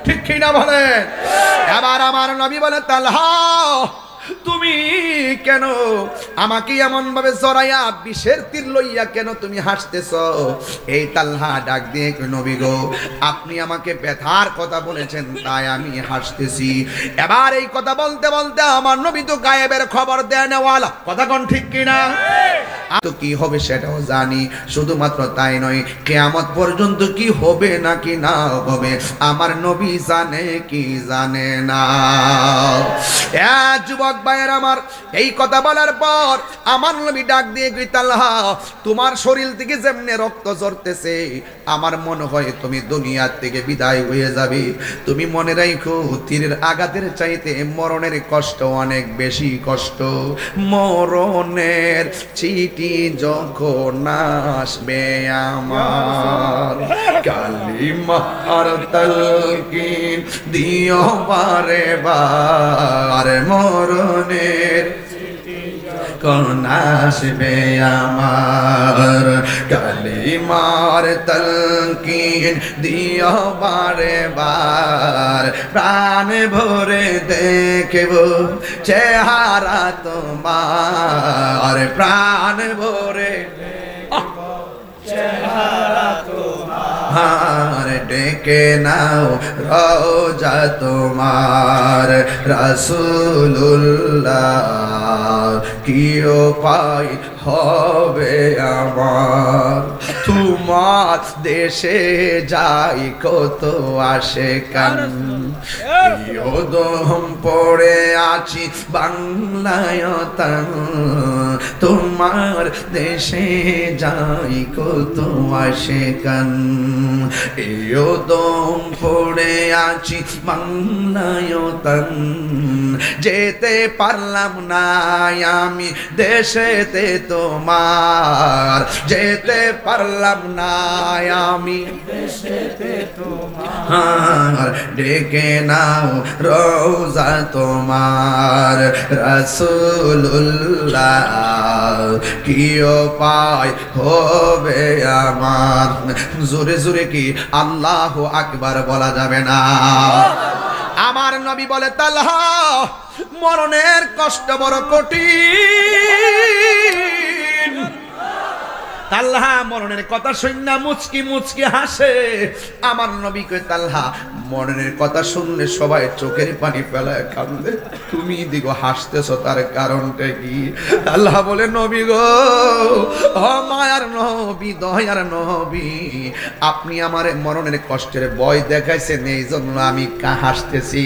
ঠিক কি না বলেন? এবার আমার নবী বলে, তালহা তুমি কেন আমাকে এমন ভাবে জড়াইয়া বিষের তীর লইয়া কেন তুমি হাসতেছ? এই তালহা ডাক দিয়ে কই, নবী গো, আপনি আমাকে ব্যথার কথা বলেছেন তাই আমি হাসতেছি। এবার এই কথা বলতে বলতে আমার নবী তো গায়েবের খবর দেয় নেওয়ালা, কথা কোন ঠিক কিনা? তো কি হবে সেটাও জানি, শুধুমাত্র তাই নয়, কিয়ামত পর্যন্ত কি হবে নাকি না হবে আমার নবী জানে কি জানে না। যুবক ভাইয়ের আমার, এই কথা বলার পর আমার নবী ডাক দিয়ে কই, তালহা তোমার শরীর থেকে যেমনে রক্ত ঝরতেছে আমার মনে হয় তুমি দুনিয়ার থেকে বিদায় হয়ে যাবে। তুমি মনে রাখো তীরের আঘাতের চাইতে মরণের কষ্ট অনেক বেশি কষ্ট। মরণের চিঠি যখন আসবে আমার, কালিমার তালকিন দিও বারে বার, মরণের কোন আসবে আমার, কালিমার তালকিন দিও বারে বার, প্রাণ ভরে দেখব চেহারা তোমার, প্রাণ ভরে চেহারা তোমার, ডেকে নাও রওজা তোমার রাসূলুল্লাহ, কি উপায় হবে আমার, তোমার দেশে যাই কত আশিকান, দম পড়ে আছি বাংলায় তান, তোমার দেশে যাই কত আশিকান, দম পড়ে আছি বাংলায় তান, যেতে পারলাম না আমি দেশেতে তোমার, যেতে পারলাম না আমি দেশেতে তোমার, ডেকে নাও রওজা তোমার রাসূলুল্লাহ, কি উপায় হবে আমার। জোরে জোরে কি আল্লাহু আকবার বলা যাবে না? আমার নবী বলে, তালহা মরণের কষ্ট বড় কঠিন। তালহা মরণের কথা শুননা মুচকি মুচকি হাসে। আমার নবী কই, তালহা মরণের কথা শুনলে সবাই চোখের পানি ফেলায় কান্দে, তুমি দিগো হাসতেছ, তার কারণটা কি? আল্লাহ বলে, নবী গো, ও মায়ার নবী, দয়ার নবী, আপনি আমার মরণের কষ্টের ভয় দেখাইছেন, এই জন্য আমি হাসতেছি।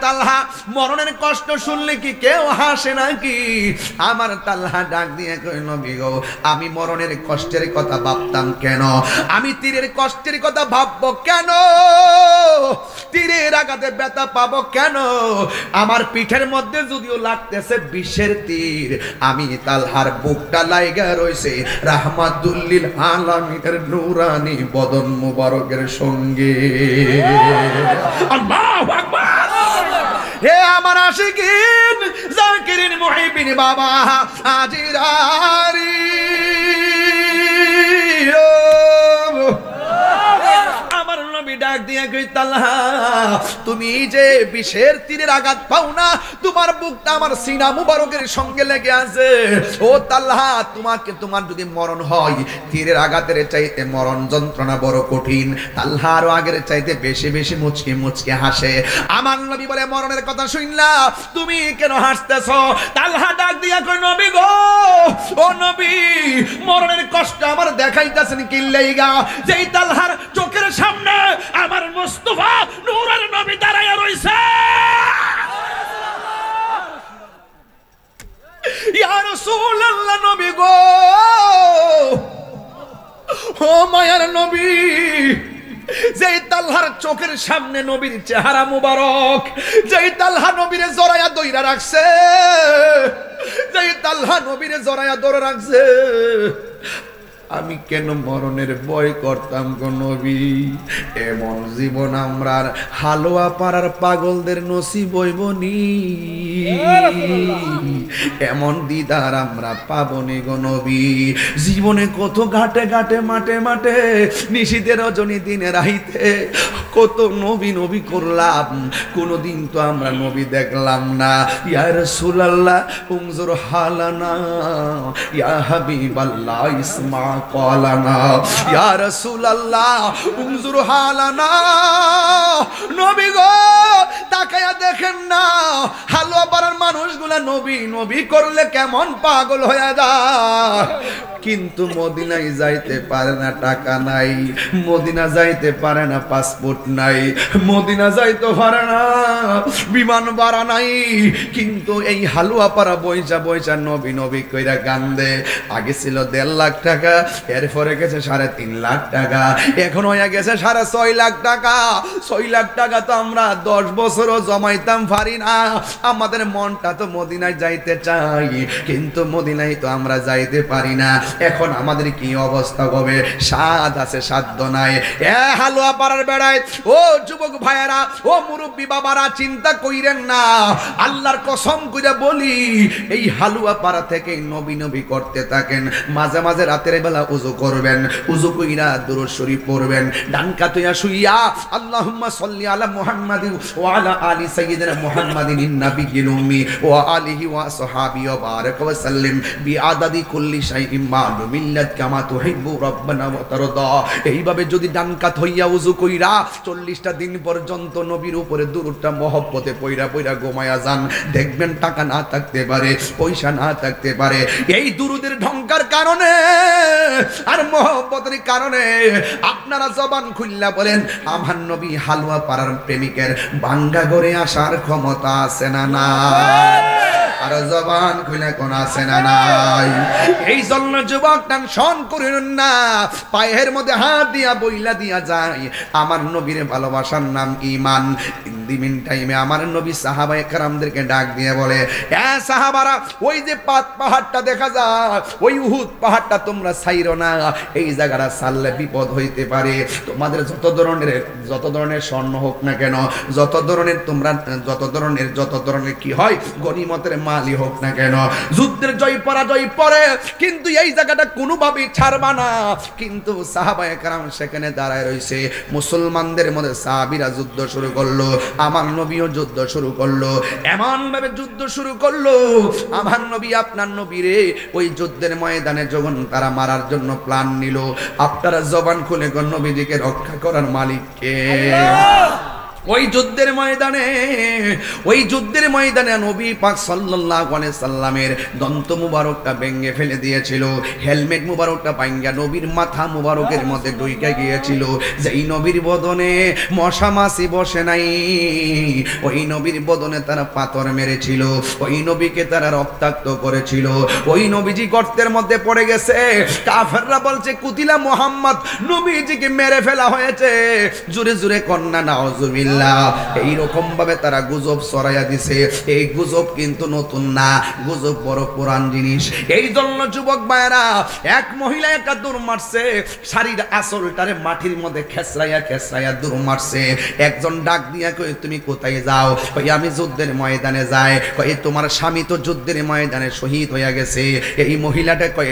তালহা মরণের কষ্ট শুনলে কি কেউ হাসে নাকি? আমার তালহা ডাক দিয়ে কই, নবী গো, আমি মরণের কষ্টের কথা ভাবতাম কেন? আমি তীরের কষ্টের কথা ভাববো কেন? তীরের আঘাতে ব্যথা পাবো কেন? আমার পিঠের মধ্যে যদিও লাগতেছে বিষের তীর, আমি তালহার বুকটা লাইগা রইছে রাহমাতুল্লিল আলামিনের নূরানি বদন মুবারকের সঙ্গে। আল্লাহু আকবার। হে আমার আশিকিন জাকিরিন মুহিবিন বাবা আজিরারি, আমার নবী ডাক দিয়ে কই, তালহা তুমি যে বিষের তীরের আঘাত পাও না, তোমার বুকটা আমার সিনা মুবারকের সঙ্গে লেগে আছে। ও তালহা, তোমাকে তোমার যদি মরণ হয়, তীরের আঘাতের চাইতে মরণ যন্ত্রণা বড় কঠিন। তালহা আরো আগের চাইতে বেশি বেশি মুচকি মুচকি হাসে। আমার নবী বলে, মরণের কথা শুনলা তুমি কেন হাসতেছ? তালহা ডাক দিয়া কই, নবী গো, ও নবী, মরণের কষ্ট আমার দেখাইতাছেন কি লাইগা? যেই তালহার চোখের সামনে আমার মুস্তাফা নূরের নবী দাঁড়ায়া রইছে। ইয়া রাসূলুল্লাহ, নবী গো, ও মায়ার নবী, যেই তালহার চোখের সামনে নবীর চেহারা মুবারক, যেই তালহা নবীর জড়ায়া দইরা রাখছে, যেই তালহা নবীর জড়ায়া ধরে রাখছে, আমি কেন মরণের ভয় করতাম গো নবী? এমন জীবন আমরার হালুয়া পাড়ার পাগলদের নসিব হইবনি, এমন দিদার আমরা পাবনি গো নবী। জীবনে কত ঘাটে ঘাটে মাঠে মাঠে নিশীথে রজনী দিনে রাইতে কত নবী নবী করলাম, কোনদিন তো আমরা নবী দেখলাম না। ইয়া রাসূলুল্লাহ উনজুর হালানা, ইয়া হাবিবাল্লাহ ইসমা ক্বালানা, ইয়া রাসূলুল্লাহ উনজুর হালানা। নবী গো তাকায়া দেখেন না, হালুয়া পাড়ার মানুষগুলা নবী নবী করলে কেমন পাগল হয়ে যায়, কিন্তু মদিনায় যাইতে পারে না, টাকা নাই। মদিনা যাইতে পারে না, পাসপোর্ট নাই। মদিনা যাইতে পারে না, বিমান ভাড়া নাই। কিন্তু এই হালুয়া পাড়া বইসা বইসা নবী নবী কইরা কান্দে। আগে ছিল 1.5 লাখ টাকা, এরপরে গেছে 3.5 লাখ টাকা, এখন হয়ে গেছে 6.5 লাখ টাকা। 6 লাখ টাকা তো আমরা 10 বছরও জমাইতাম পারি না। আমাদের মনটা তো মদিনায় যাইতে চাই, কিন্তু মদিনায় তো আমরা যাইতে পারি না। এখন আমাদের কি অবস্থা হবে? স্বাদ আছে, সাধ্য নাই। এ হালুয়া পাড়ার বেড়ায় ও যুবক ভাইয়েরা, ও মুরব্বী বাবারা, চিন্তা কইরেন না। আল্লাহর কসম কইরা বলি, এই হালুয়া পাড়া থেকে নবী নবী করতে থাকেন। মাঝে মাঝে রাতের বেলা ওযু করবেন, ওযু কইরা দুরূদ শরীফ পড়বেন, ডান কাতইয়া শুইয়া আল্লাহুম্মা সাল্লি আলা মুহাম্মাদিন ওয়া আলা আলি সাইয়্যিদিনা মুহাম্মাদিন নাবিয়্যিল উম্মি ওয়া আলিহি ওয়া সাহাবিহি ওয়া বারাক ওয়া সাল্লিম বিআদাদি কুল্লি শাইইন মালুমিল্লাত কামা তুহিব্বু রাব্বানা ওয়া তারদা। এইভাবে যদি ডান কাত হইয়া ওযু কইরা 40টা দিন পর্যন্ত নবীর উপরে দুরূদটা মহব্বতে পয়রা পয়রা ঘুমায়া যান, দেখবেন টাকা না থাকতে পারে, পয়সা না থাকতে পারে, এই দুরূদের ঢঙ্কার কারণে আর মহব্বতের কারণে আপনারা জবান খুললা বলেন, আমার নবী হালুয়া পাড়ার প্রেমিকের বাঙ্গা ঘরে আসার ক্ষমতা আছে না নাই? আর জবান খুলে কোন আছে না নাই? এই জন্য যুবক টেনশন করেন না, পায়ের মধ্যে হাত দিয়া বইলা দিয়া যায়, আমার নবীর ভালোবাসার নাম ঈমান। ইন দি মিন টাইমে আমার নবী সাহাবায়ে কেরামদেরকে ডাক দিয়ে বলে, এ সাহাবারা, ওই যে পাহাড়টা দেখা যায়, ওই উহুদ পাহাড়টা তোমরা ছাইরো না। এই জায়গাটা ছাড়লে বিপদ হইতে পারে। তোমাদের যত ধরনের স্বর্ণ হোক না কেন, যত ধরনের কি হয় গনিমতের মালই হোক না কেন, যুদ্ধের জয় পরাজয় পরে, কিন্তু এই জায়গাটা কোনোভাবেই ছাড়বা না। কিন্তু সাহাবায়ে কেরাম সেখানে দাঁড়ায় রইছে। মুসলমানদের মধ্যে সাহাবীরা যুদ্ধ শুরু করলো, আমার নবীও যুদ্ধ শুরু করলো। এমন ভাবে যুদ্ধ শুরু করলো, আমার নবী আপনার নবীরে ওই যুদ্ধের ময়দানে যখন তারা মারার জন্য প্ল্যান নিল, আপনারা জবান খুলে নবীজিকে রক্ষা করার মালিক কে? ওই যুদ্ধের ময়দানে নবী পাক সাল্লাল্লাহু আলাইহি সাল্লামের দন্ত মুবারকটা ভেঙে ফেলে দিয়েছিল, হেলমেট মুবারকটা ভাঙা নবীর মাথা মুবারকের মধ্যে ঢুকে গিয়েছিল। যেই নবীর বদনে মশা মাছি বসে নাই, ওই নবীর বদনে তারা পাথর মেরেছিল, ওই নবীকে তারা রক্তাক্ত করেছিল। ওই নবীজি গর্তের মধ্যে পড়ে গেছে। কাফেররা বলছে, কুতিলা মুহাম্মদ, নবীজিকে মেরে ফেলা হয়েছে। জোরে জোরে কন্না নাউজুবিল্লাহ। এইরকম ভাবে তারা গুজব ছড়াইয়া দিছে। এই গুজব কিন্তু নতুন না, গুজব বড় পুরান জিনিস। এই জন্য যুবক ভাইরা, এক মহিলা একটা দৌড় মারছে, শাড়ির আঁচলটারে মাটির মধ্যে খেসরাইয়া দৌড় মারছে। একজন ডাক দিয়া কই, তুমি কোথায় যাও? কই, আমি যুদ্ধের ময়দানে যাই। কই, তোমার স্বামী তো যুদ্ধের ময়দানে শহীদ হয়ে গেছে। এই মহিলাটা কই,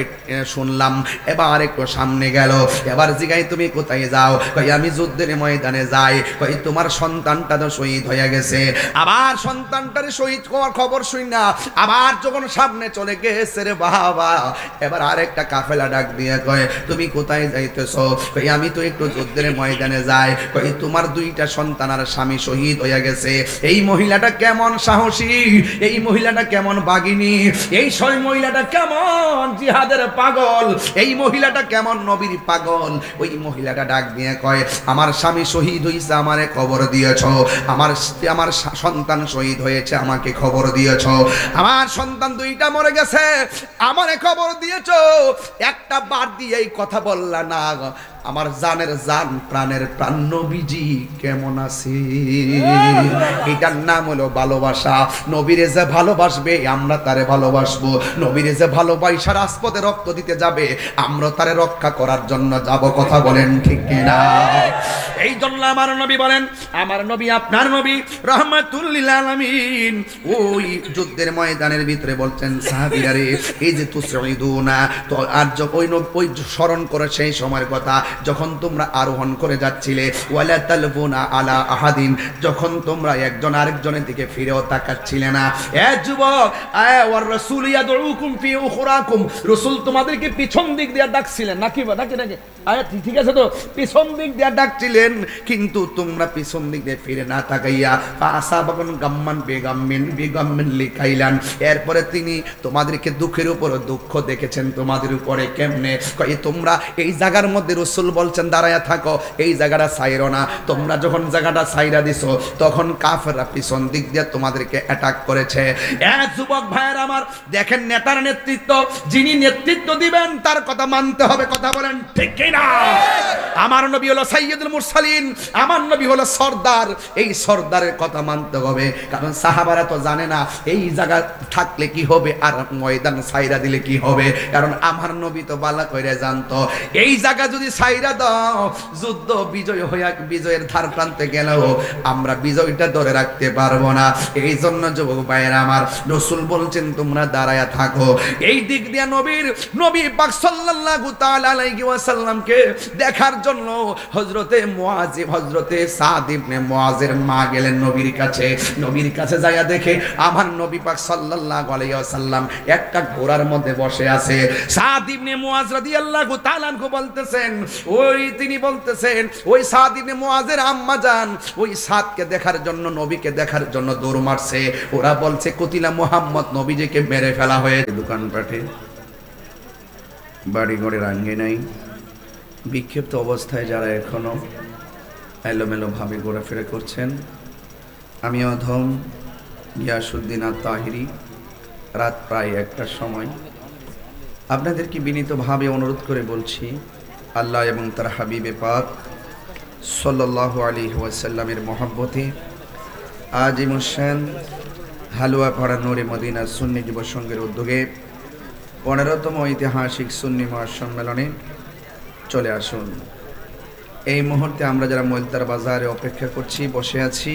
শুনলাম। এবার একটু সামনে গেল, এবার জিগাই, তুমি কোথায় যাও? কই, আমি যুদ্ধের ময়দানে যাই। কই, তোমার সন্তানটা তো শহীদ হয়ে গেছে। আবার সন্তানটারে শহীদ হওয়ার খবর শুই না, আবার যখন সামনে চলে গেছে রে বাবা, এবার আরেকটা কাফেলা ডাক দিয়ে কয়, তুমি কোথায় যাইতেছো? কই, আমি তো একটু যুদ্ধের ময়দানে যাই। কই, তোমার 2টা সন্তান আর স্বামী শহীদ হয়ে গেছে। এই মহিলাটা কেমন সাহসী, এই মহিলাটা কেমন বাগিনী, এই মহিলাটা কেমন জিহাদের পাগল, এই মহিলাটা কেমন নবীর পাগল। ওই মহিলাটা ডাক দিয়ে কয়, আমার স্বামী শহীদ হইছে, আমারে খবর দিয়েছ। আমার সন্তান শহীদ হয়েছে, আমাকে খবর দিয়েছ। আমার সন্তান 2টা মরে গেছে, আমারে খবর দিয়েছ। একটা বার দিয়ে এই কথা বললা না। আমার জানের জান প্রাণের প্রাণ নবীজি কেমন আছে। এটার নাম হলো ভালোবাসা। নবীরে যে ভালোবাসবে আমরা তারে ভালোবাসবো, নবীরে যে ভালোবাসা রাজপথে রক্ত দিতে যাবে আমরা তারে রক্ষা করার জন্য যাব। কথা বলেন ঠিক কিনা? এই জন্য আমার নবী বলেন, আমার নবী আপনার নবী রাহমাতুল লিল আলামিন ওই যুদ্ধের ময়দানের ভিতরে বলছেন সাহাবীরা রে, এই যে তুসঈদুনা, তো আর ওই স্মরণ করে সেই সময়ের কথা যখন তোমরা আরোহণ করে যাচ্ছিলে, ওয়ালা তালবুনা আলা আহাদিন, যখন তোমরা একজন আরেকজনের দিকে ফিরেও তাকাচ্ছিলে না। এ যুবক, ওয়ার রাসূল ইয়াদউকুম ফি উখরাকুম, রাসূল তোমাদেরকে পিছন দিক দিয়ে ডাকছিলেন নাকি নাকি ঠিক আছে তো, পিছন দিক দিয়ে ডাকছিলেন কিন্তু তোমরা পিছন দিক দিয়ে ফিরে না তাকাইয়া আসাবাকুন গাম্মান বেগাম্মিন লিখাইলেন। এরপরে তিনি তোমাদেরকে দুঃখের উপর দুঃখ দেখেছেন তোমাদের উপরে কেমনে, তোমরা এই জায়গার মধ্যে রাসূল বলছেন দাঁড়ায়া থাকো, এই জায়গাটা ছাইরো না। তোমরা যখন জায়গাটা ছাইরা দিছো তখন কাফেররা পিছন দিক দিয়ে তোমাদেরকে অ্যাটাক করেছে। যুবক ভাইয়ের আমার, দেখেন নেতার নেতৃত্ব, যিনি নেতৃত্ব দিবেন তার কথা মানতে হবে। কথা বলেন ঠিক কিনা? আমার নবী হলো সাইয়্যিদুল মুরসালিন, আমার নবী হলো সর্দার, এই সর্দারের কথা মানতে হবে। কারণ সাহাবারা তো জানে না এই জায়গা থাকলে কি হবে আর ময়দান ছাইরা দিলে কি হবে, কারণ আমার নবী তো বালা কইরা জানতো এই জায়গা যদি ছাইরা দাও যুদ্ধ বিজয়ের ধার প্রান্তে গেলেও আমরা বিজয়টা ধরে রাখতে পারবো না। এই জন্য যুবক ভাইয়েরা আমার, রাসূল বলছেন তোমরা দাঁড়ায়া থাকো। এই দিক দিয়ে নবী পাক সাল্লাল্লাহু তাআলা আলাইহি ওয়াসাল্লামকে দেখার জন্য হযরতে সাদ ইবনে মুআযের মা গেলেন নবীর কাছে। নবীর কাছে যাইয়া দেখে আমার নবী পাক সাল্লাল্লাহু আলাইহি ওয়াসাল্লাম একটা ঘোড়ার মধ্যে বসে আছে। সাদ ইবনে মুআয রাদিয়াল্লাহু তাআলা আনহু বলতেছেন, তিনি বলতেছেন ওই সাদ ইবনে মুআযের আম্মা জান ওই সাদকে দেখার জন্য, নবীকে দেখার জন্য দৌড় মারছে। ওরা বলছে কুতিলা মুহাম্মদ, নবীজিকে মেরে ফেলা হয়েছে। দোকানপাটে বাড়ি ঘরে রাঙ্গে নাই, বিক্ষিপ্ত অবস্থায় যারা এখনো এলোমেলো ভাবে ঘোরাফেরা করছেন, আমি অধম গিয়াসউদ্দিন আত-তাহিরি, রাত প্রায় 1টার সময় আপনাদেরকে বিনীতভাবে অনুরোধ করে বলছি, আল্লাহ এবং তার হাবিবে পাক সাল্লাল্লাহু আলাইহি ওয়াসাল্লামের মহব্বতে আজিম হোসেন হালুয়াপাড়া নূরে মদিনা সুন্নি যুব সংঘের উদ্যোগে 15তম ঐতিহাসিক সুন্নি মহাসম্মেলনে চলে আসুন। এই মুহূর্তে আমরা যারা মলতার বাজারে অপেক্ষা করছি, বসে আছি,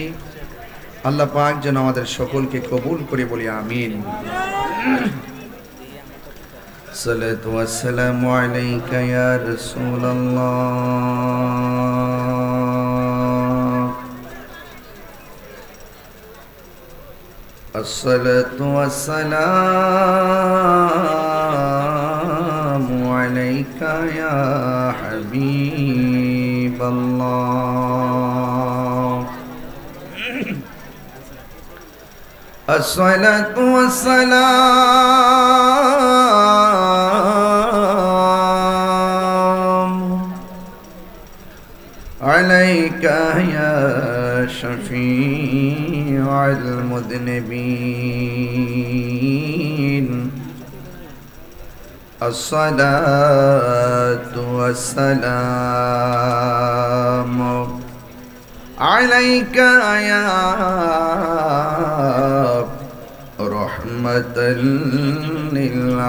আল্লাহ পাক যেন আমাদের সকলকে কবুল করে বলি আমিন। সালাতু ওয়াসসালামু আলাইকা ইয়া রাসূলুল্লাহ, আসসালাতু ওয়াসসালামু আলাইকা ইয়া হাবিবাল্লাহ, আসসালাতু ওয়াসসালামু আলাইকা ইয়া শাফীউল মুযনিবিন, আসসালাতু ওয়াসসালামু আলাইকা ইয়া রাহমাতাল লিল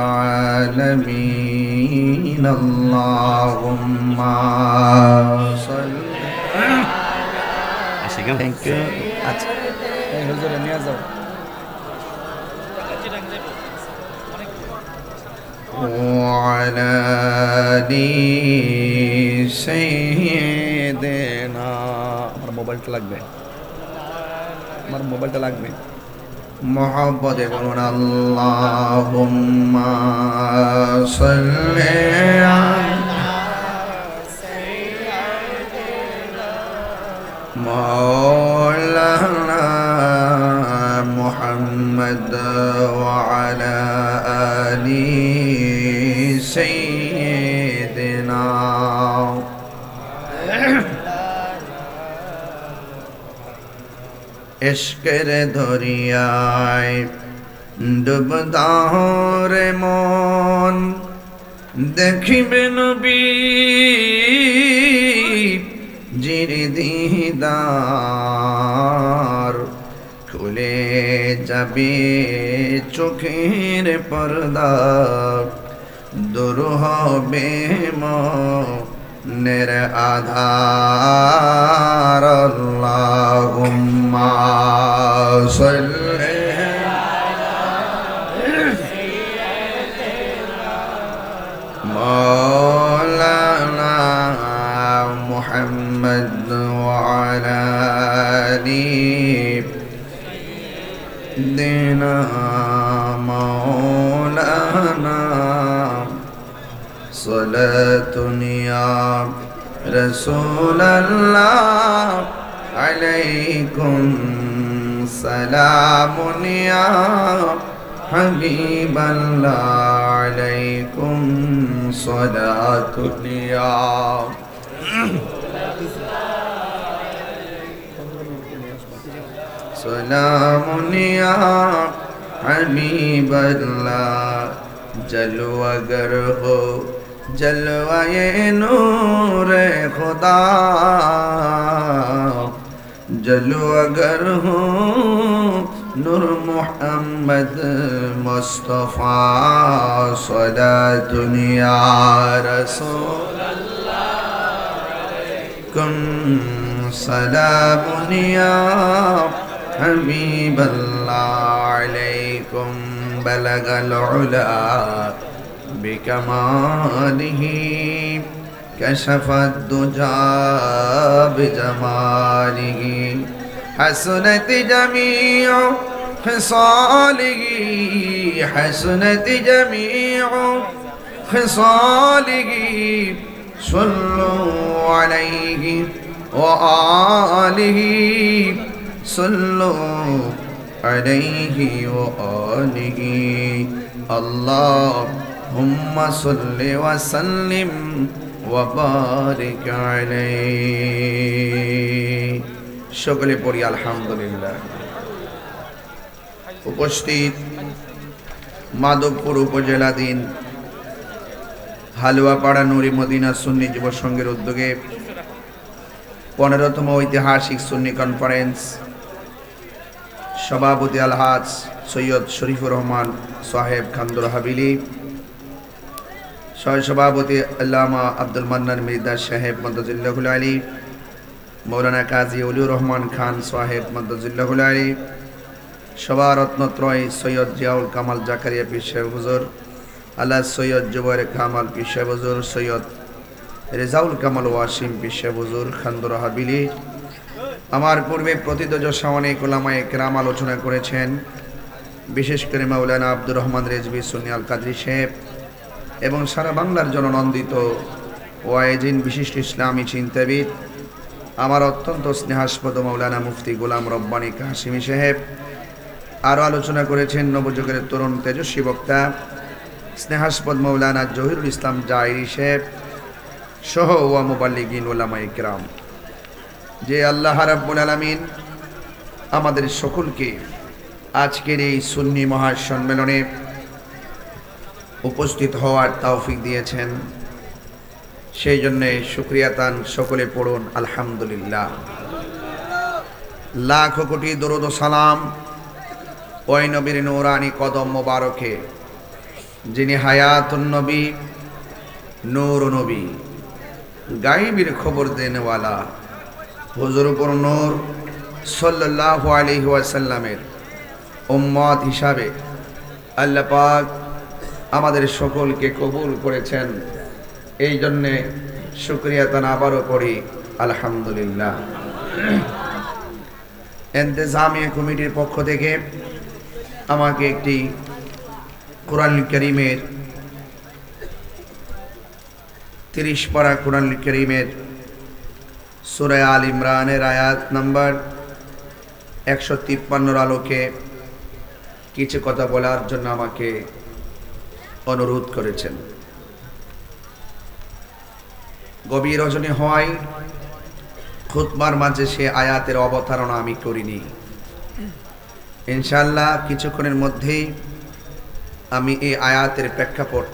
আলামিন, আল্লাহুম্মা সাল্লি আলা। Thank you. আচ্ছা এই হুজুরে নিয়ে যাও। وعلى آل سيدنا, আমার মোবাইলটা লাগবে, মোহাম্মদে বলুন আল্লাহুম্মা সাল্লি আলা মাওলানা মুহাম্মদ ওয়া আলা আলি সাইয়্যিদিনা। ইশকের দরিয়ায় ডুব দাও রে মন, দেখিবে নবী জির দিদার, খুলে যাবে চোখের পর্দা, দূর হবে মনের আধার। আল্লাহুম্মা সাল্লি মাওলানা মুহাম্মদ ওয়া আলা আলি দিনা মাওলানা সালাতুন ইয়া রাসূলাল্লাহ আলাইকুম সালামুন ইয়া হাবিবাল্লাহ আলাইকুম সালাতুন ইয়া সালামুন ইয়া হাবিবাল্লাহ। जलवा गर हो जलवाए नूर खुदा, जलवा गर हो नूर मोहम्मद मुस्तफा सलातुन या रसूल कुम सलामुन या हबीबल्लाह अलैकुम बलगल उला बिकमालिही कशफत दुजा बिजमालिही हसनत जमीउ खिसालिही हसनत जमीउ खिसालिही सल्लु अलैहि व आलिही सल्लु अलैहि व आलिहि अल्लाहुम्मा सल्लि व सल्लिम व बारिक अलैहि। সকলে পড়ি আলহামদুলিল্লাহ। উপস্থিত মাধবপুর উপজেলাধীন হালুয়াপাড়া নুরি মদিনা সুন্নি যুব সংঘের উদ্যোগে 15তম ঐতিহাসিক সুন্নি কনফারেন্স, সভাপতি আলহাজ সৈয়দ শরীফুর রহমান সাহেব খান্দুর হাবিলি, সহসভাপতি আল্লামা আব্দুল মান্নান মির্জা সাহেব মদদুল্লাহুল আলী, মৌলানা কাজী উলিউর রহমান খান সাহেব মদদুল্লাহুল আলী, সভারত্নত্রয় সৈয়দ জিয়াউল কামাল জাকারিয়া পীর সাহেব হুজুর, আল্লাহ সৈয়দ জুবাইর কামাল পীর সাহেব হুজুর, সৈয়দ রেজাউল কামাল ওয়াসিম পীর সাহেব হুজুর খান্দুর হাবিলি। আমার পূর্বে প্রথিতযশা অনেক উলামায়ে কেরাম আলোচনা করেছেন, বিশেষ করে মাওলানা আব্দুর রহমান রেজভী সুন্নি আল কাদরি সাহেব এবং সারা বাংলার জননন্দিত ওয়াইজিন বিশিষ্ট ইসলামী চিন্তাবিদ আমার অত্যন্ত স্নেহাস্পদ মাওলানা মুফতি গোলাম রব্বানী কাশিমি সাহেব। আরও আলোচনা করেছেন নবযুগের তরুণ তেজস্বী বক্তা স্নেহাস্পদ মাওলানা জহিরুল ইসলাম জাইরি সাহেব সহ ওয়া মুবাল্লিগিন উলামায়ে কেরাম। যে আল্লাহ রাব্বুল আলামিন আমাদের সকলকে আজকের এই সুন্নি মহাসম্মেলনে উপস্থিত হওয়ার তৌফিক দিয়েছেন, সেই জন্যে শুকরিয়া তান সকলে পড়ুন আলহামদুলিল্লাহ। লাখ কোটি দরুদ ও সালাম ওই নবীর নূরানি কদম মোবারকে, যিনি হায়াতুন নবী, নূর নবী, গায়বের খবর দেনেওয়ালা হুজুর উপর নূর সাল্লাল্লাহু আলাইহি ওয়াসাল্লামের উম্মত হিসাবে আল্লাহ পাক আমাদের সকলকে কবুল করেছেন। এই জন্যে শুকরিয়া তান আবারও পড়ি আলহামদুলিল্লাহ। ইন্তেজামিয়া কমিটির পক্ষ থেকে আমাকে একটি কোরআনুল কারীমের 30 পারা কোরআনুল কারীমের সূরা আল ইমরানের আয়াত নাম্বার 153 আলোকে কিছু কথা বলার জন্য আমাকে অনুরোধ করেছেন। গভীর রজনী হওয়ায় খুতবার মাঝে সে আয়াতের অবতারণা আমি করিনি। ইনশাআল্লাহ কিছুক্ষণের মধ্যেই আমি এই আয়াতের প্রেক্ষাপট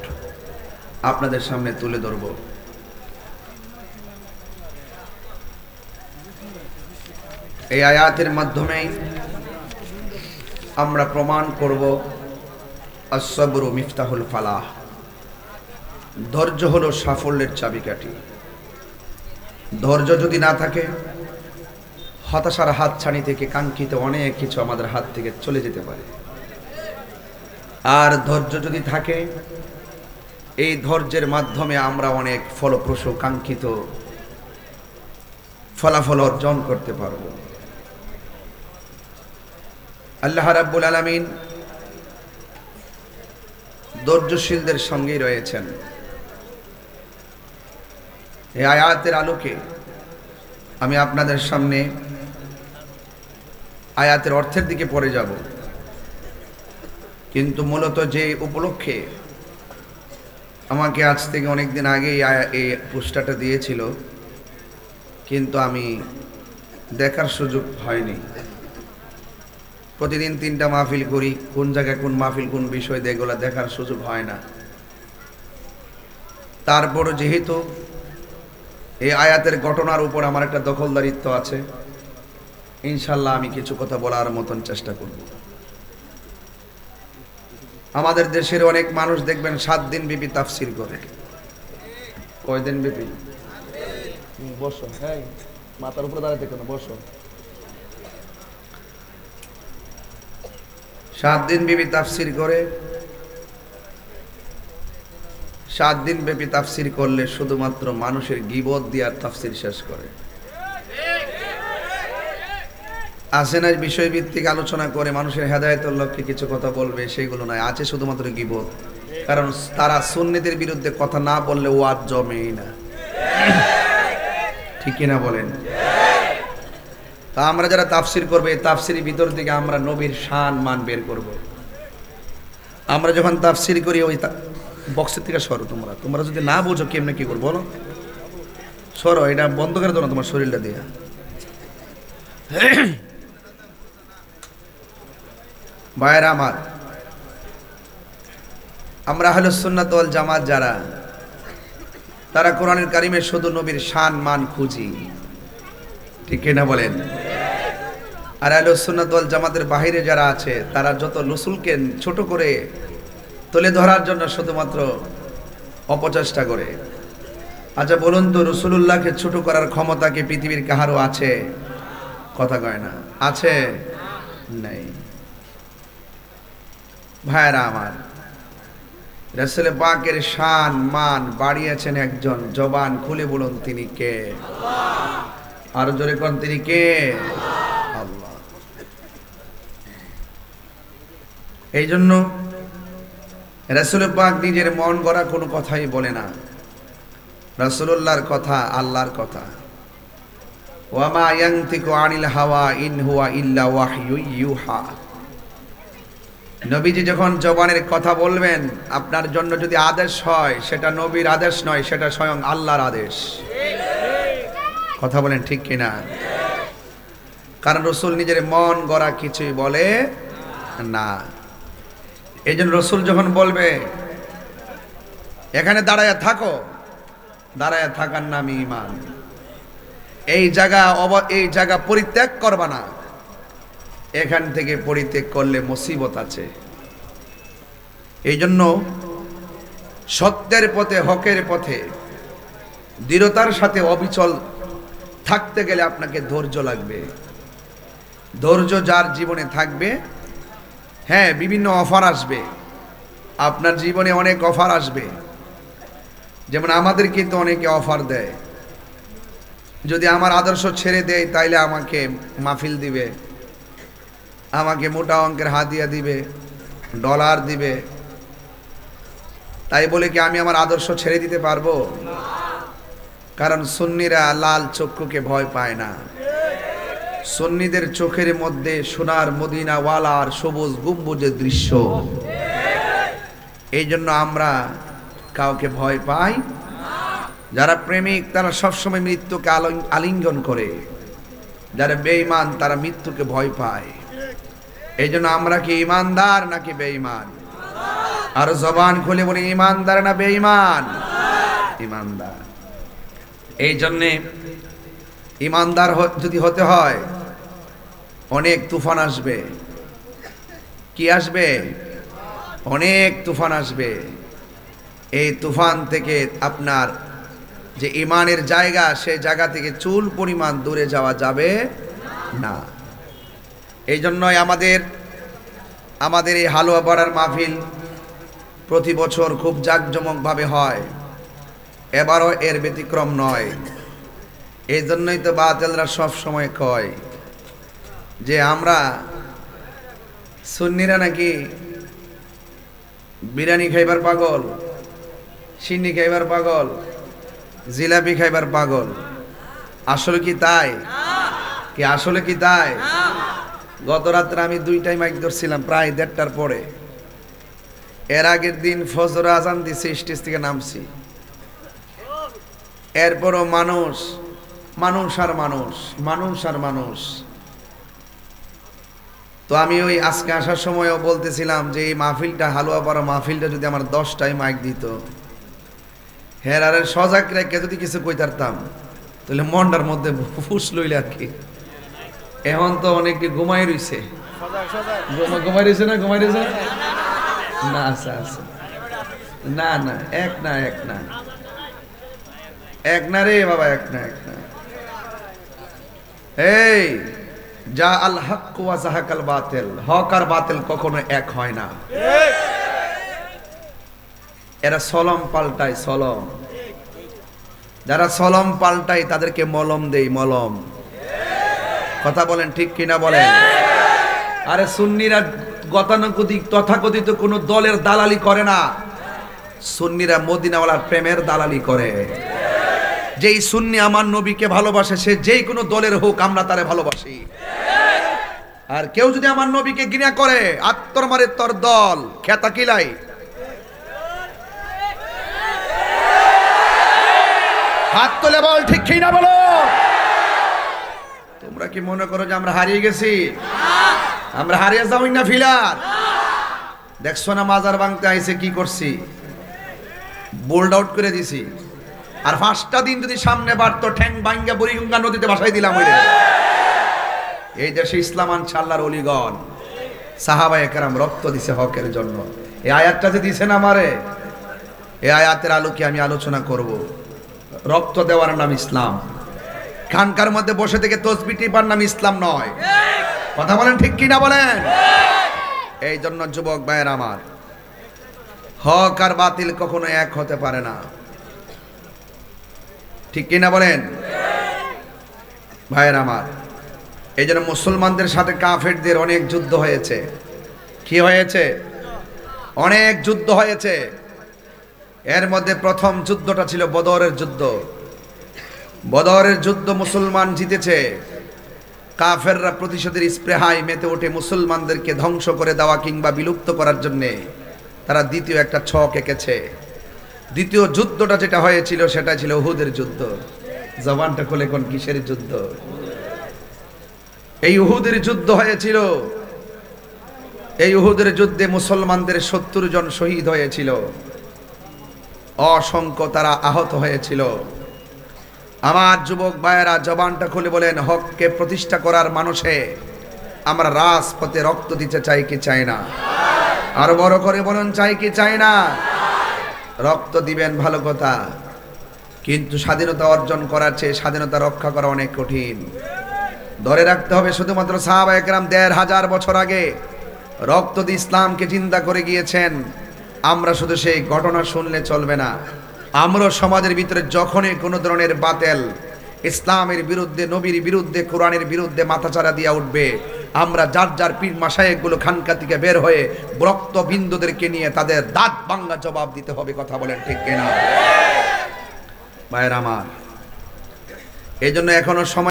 আপনাদের সামনে তুলে ধরব। এই আয়াতের মাধ্যমে আমরা প্রমাণ করব আস-সাবরু মিফতাহুল ফালাহ, ধৈর্য হলো সাফল্যের চাবিকাঠি। ধৈর্য যদি না থাকে, হতাশার হাতছানি থেকে কাঙ্ক্ষিত অনেক কিছু আমাদের হাত থেকে চলে যেতে পারে। আর ধৈর্য যদি থাকে, এই ধৈর্যের মাধ্যমে আমরা অনেক ফলপ্রসূ কাঙ্ক্ষিত ফলাফল অর্জন করতে পারব। আল্লাহ রাব্বুল আলামিন ধৈর্যশীলদের সঙ্গেই রয়েছেন। এই আয়াতের আলোকে আমি আপনাদের সামনে আয়াতের অর্থের দিকে পড়ে যাব, কিন্তু মূলত যে উপলক্ষে আমাকে আজ থেকে অনেকদিন আগে এই পোস্টারটা দিয়েছিল, কিন্তু আমি দেখার সুযোগ হয়নি। প্রতিদিন 3টা মাহফিল করি, কোন জায়গায় কোন মাহফিল কোন বিষয় দিয়ে এগুলো দেখার সুযোগ হয় না। তারপরও যেহেতু এই আয়াতের ঘটনার উপর আমার একটা দখলদারিত্ব আছে, ইনশাল্লাহ আমি কিছু কথা বলার মতন চেষ্টা করব। আমাদের দেশের অনেক মানুষ দেখবেন 7 দিন ব্যাপী তাফসীর করে। কয় দিন ব্যাপী? বসো, হ্যাঁ, মাথার উপরে দাঁড়াতে কেন, বসো। 7 দিন ব্যাপী তাফসীর করে। 7 দিন ব্যাপী তাফসীর করলে শুধুমাত্র মানুষের গীবত দিয়ে তাফসীর শেষ করে। আসেনার বিষয়ভিত্তিক আলোচনা করে মানুষের হেদায়েতের লক্ষ্যে কিছু কথা বলবে, সেগুলো নয়। আছে শুধুমাত্র গীবত। কারণ তারা সুন্নতের বিরুদ্ধে কথা না বললে ওয়াজ জমেই না। ঠিক কিনা বলেন? তা আমরা যারা তাফসীর করবে, তাফসীরের ভিতর থেকে আমরা নবীর শান মান বের করব। আমরা যখন তাফসীর করি, ওই বক্সের থেকে সরো। তোমরা যদি না বোঝো কেমনে কি করবো বলো, সরো। এটা বন্ধ করে দাও না তোমার শরীরটা দিয়ে। ভাইয়েরা আমার, আমরা আহলুস সুন্নাত ওয়াল জামাত যারা, তারা কোরআনের কারিমে শুধু নবীর শান মান খুঁজি। ঠিক কিনা বলেন? আর আহলুস সুন্নাত ওয়াল জামাতের বাহিরে যারা আছে, তারা যত রাসূলকে ছোট করে তুলে ধরার জন্য শুধুমাত্র অপচেষ্টা করে। আচ্ছা বলুন তো, রাসূলুল্লাহকে ছোট করার ক্ষমতা কি পৃথিবীর কাহারও আছে? কথা কয় না। আছে? নাই। ভাইরা আমার, রাসূল পাকের শান মান বাড়িয়েছেন একজন। জবান খুলে বলুন তিনি কে? আল্লাহ। আর জোরে কোন তিনি কে? আল্লাহ। এই জন্য রাসূল পাক নিজের মন গড়া কোনো কথাই বলে না। রাসূলুল্লাহর কথা আল্লাহর কথা। ওয়া মা ইয়ানতিকু আনিল হাওয়া ইন হুয়া ইল্লা ওয়াহয়ু ইউহা। নবীজি যখন জবানের কথা বলবেন, আপনার জন্য যদি আদেশ হয়, সেটা নবীর আদেশ নয়, সেটা স্বয়ং আল্লাহর আদেশ। কথা বলেন ঠিক কিনা? কারণ রাসূল নিজের মন গড়া কিছুই বলে না। এই জন্য রাসূল যখন বলবে এখানে দাঁড়ায়া থাকো, দাঁড়ায়া থাকার নামই ঈমান। এই জায়গা পরিত্যাগ করবা না, এখান থেকে পরিত্যাগ করলে মুসিবত আছে। এই জন্য সত্যের পথে, হকের পথে দৃঢ়তার সাথে অবিচল থাকতে গেলে আপনাকে ধৈর্য লাগবে। ধৈর্য যার জীবনে থাকবে, হ্যাঁ, বিভিন্ন অফার আসবে আপনার জীবনে, অনেক অফার আসবে। যেমন আমাদের কিন্তু অনেকে অফার দেয়, যদি আমার আদর্শ ছেড়ে দেয় তাইলে আমাকে মাহফিল দিবে, আমাকে মোটা অঙ্কের হাদিয়া দিবে, ডলার দিবে। তাই বলে কি আমি আমার আদর্শ ছেড়ে দিতে পারবো? কারণ সুন্নিরা লাল চক্ষুকে ভয় পায় না। সুন্নিদের চোখের মধ্যে সোনার মদিনাওয়ালার সবুজ গম্বুজের দৃশ্য। এই জন্য আমরা কাউকে ভয় পাই। যারা প্রেমিক তারা সবসময় মৃত্যুকে আলিঙ্গন করে, যারা বেঈমান তারা মৃত্যুকে ভয় পায়। এই জন্য আমরা কি ইমানদার নাকি বেঈমান? আর জবান খুলে বলি ইমানদার না বেঈমান? ইমানদার। এই জন্যে ইমানদার যদি হতে হয় অনেক তুফান আসবে। কি আসবে? অনেক তুফান আসবে। এই তুফান থেকে আপনার যে ইমানের জায়গা, সেই জায়গা থেকে চুল পরিমাণ দূরে যাওয়া যাবে না। এই জন্যই আমাদের এই হালুয়া পাড়ার মাহফিল প্রতি বছর খুব জাঁকজমকভাবে হয়, এবারও এর ব্যতিক্রম নয়। এই জন্যই তো বাতিলরা সব সময় কয় যে আমরা সুন্নিরা নাকি বিরিয়ানি খাইবার পাগল, সিন্নি খাইবার পাগল, জিলাপি খাইবার পাগল। আসলে কি তাই? কি আসলে কি তাই? গত রাত্রে আমি 2টায় মাইক ধরছিলাম, প্রায় 1:30টার পরে। এর আগের দিন ফজর আজান দিছে, স্টেজ থেকে নামছি। এরপরও মানুষ আর মানুষ। তো আমি ওই আজকে আসার সময়ও বলতেছিলাম যে এই মাহফিলটা, হালুয়া পাড়া মাহফিলটা যদি আমার 10টায় মাইক দিত, হেরারের সজাগ রেখে যদি কিছু কইতারতাম, তাহলে মনটার মধ্যে ফুস লইলে আর কি। এখন তো অনেকে ঘুমাই রইছে। ঘুমাই রইছে না? না, আচ্ছা। না এক না রে বাবা, এক না। এই যা আল হক ওয়া যাহাকাল বাতিল, হক আর বাতিল কখনো এক হয় না। এরা সলম পাল্টায়, সলম। যারা সলম পাল্টায় তাদেরকে মলম দেই, মলম। কথা বলেন ঠিক কিনা বলেন? আরে সুন্নিরা গতানুগতিক তথাকথিত কোন দলের দালালি করে না। সুন্নিরা মদিনাওয়ালার প্রেমের দালালি করে। যেই সুন্নি আমার নবীকে ভালোবাসে, সে যেই কোনো দলের হোক, আমরা তারে ভালোবাসি। আর কেউ যদি আমার নবীকে ঘৃণা করে, আত্মর মারে তোর দল খেতা কিলাই। হাত তুলে বল ঠিক কিনা বলো। তোমরা কি মনে করো যে আমরা হারিয়ে গেছি? আমরা হারিয়ে যাবই না ফিলার। দেখছো না মাজার ভাঙতে আইছে কি করছি, বোল্ড আউট করে দিছি। আর 5টা দিন যদি সামনে বাড়তো, ঠ্যাং ভাঙ্গা বুড়িগঙ্গা নদীতে ভাসাই দিলাম। এই দেশে ইসলাম আনছে আল্লাহর ওলিগণ, সাহাবায়ে কেরাম রক্ত দিছে হকের জন্য। এই আয়াতটা যে দিছেন আমারে, এই আয়াতের আলোকে আমি আলোচনা করব। রক্ত দেওয়ার নাম ইসলাম। খানকার মধ্যে বসে থেকে তসবিহ টিপার নাম ইসলাম নয়। কথা বলেন ঠিক কিনা বলেন? এই জন্য যুবক ভাইয়ের আমার, হক আর বাতিল কখনো এক হতে পারে না। ঠিক কিনা বলেন ভাইয়ের আমার? এই জন্য মুসলমানদের সাথে কাফেরদের অনেক যুদ্ধ হয়েছে। কি হয়েছে? অনেক যুদ্ধ হয়েছে। এর মধ্যে প্রথম যুদ্ধটা ছিল বদরের যুদ্ধ। বদরের যুদ্ধ মুসলমান জিতেছে। কাফেররা প্রতিশোধের স্পৃহায় মেতে ওঠে মুসলমানদেরকে ধ্বংস করে দেওয়া কিংবা বিলুপ্ত করার জন্যে। তারা দ্বিতীয় একটা ছক এঁকেছে। দ্বিতীয় যুদ্ধটা যেটা হয়েছিল সেটা ছিল উহুদের যুদ্ধ। জবানটা খুলে কোন কিসের যুদ্ধ? এই উহুদের যুদ্ধ হয়েছিল। এই উহুদের যুদ্ধে মুসলমানদের 70 জন শহীদ হয়েছিল, অসংখ্য তারা আহত হয়েছিল। আমার যুবক ভাইয়েরা জবানটা খুলে বলেন, হককে প্রতিষ্ঠা করার মানুষে আমরা রাজপথে রক্ত দিতে চাই কি চাই না? আরো বড় করে বলুন, চাই কি চাই না? রক্ত দিবেন ভালো কথা, কিন্তু স্বাধীনতা অর্জন করার চেয়ে স্বাধীনতা রক্ষা করা অনেক কঠিন। ধরে রাখতে হবে শুধুমাত্র সাহাবায়ে কেরাম 1500 বছর আগে রক্ত দিয়ে ইসলামকে জিন্দা করে গিয়েছেন। আমরা শুধু সেই ঘটনা শুনলে চলবে না। আমরা সমাজের ভিতরে যখনই কোনো ধরনের বাতিল ইসলামের বিরুদ্ধে, নবীর বিরুদ্ধে, কোরআনের বিরুদ্ধে মাথাচাড়া দিয়া উঠবে, আমরা যার যার পীর মাশায়েখগুলো খানকা থেকে বের হয়ে রক্ত বিন্দুদেরকে নিয়ে তাদের দাঁত ভাঙা জবাব দিতে হবে। কথা বলেন ঠিক কিনা ভাইয়ের আমার? এই জন্য এখনো সময়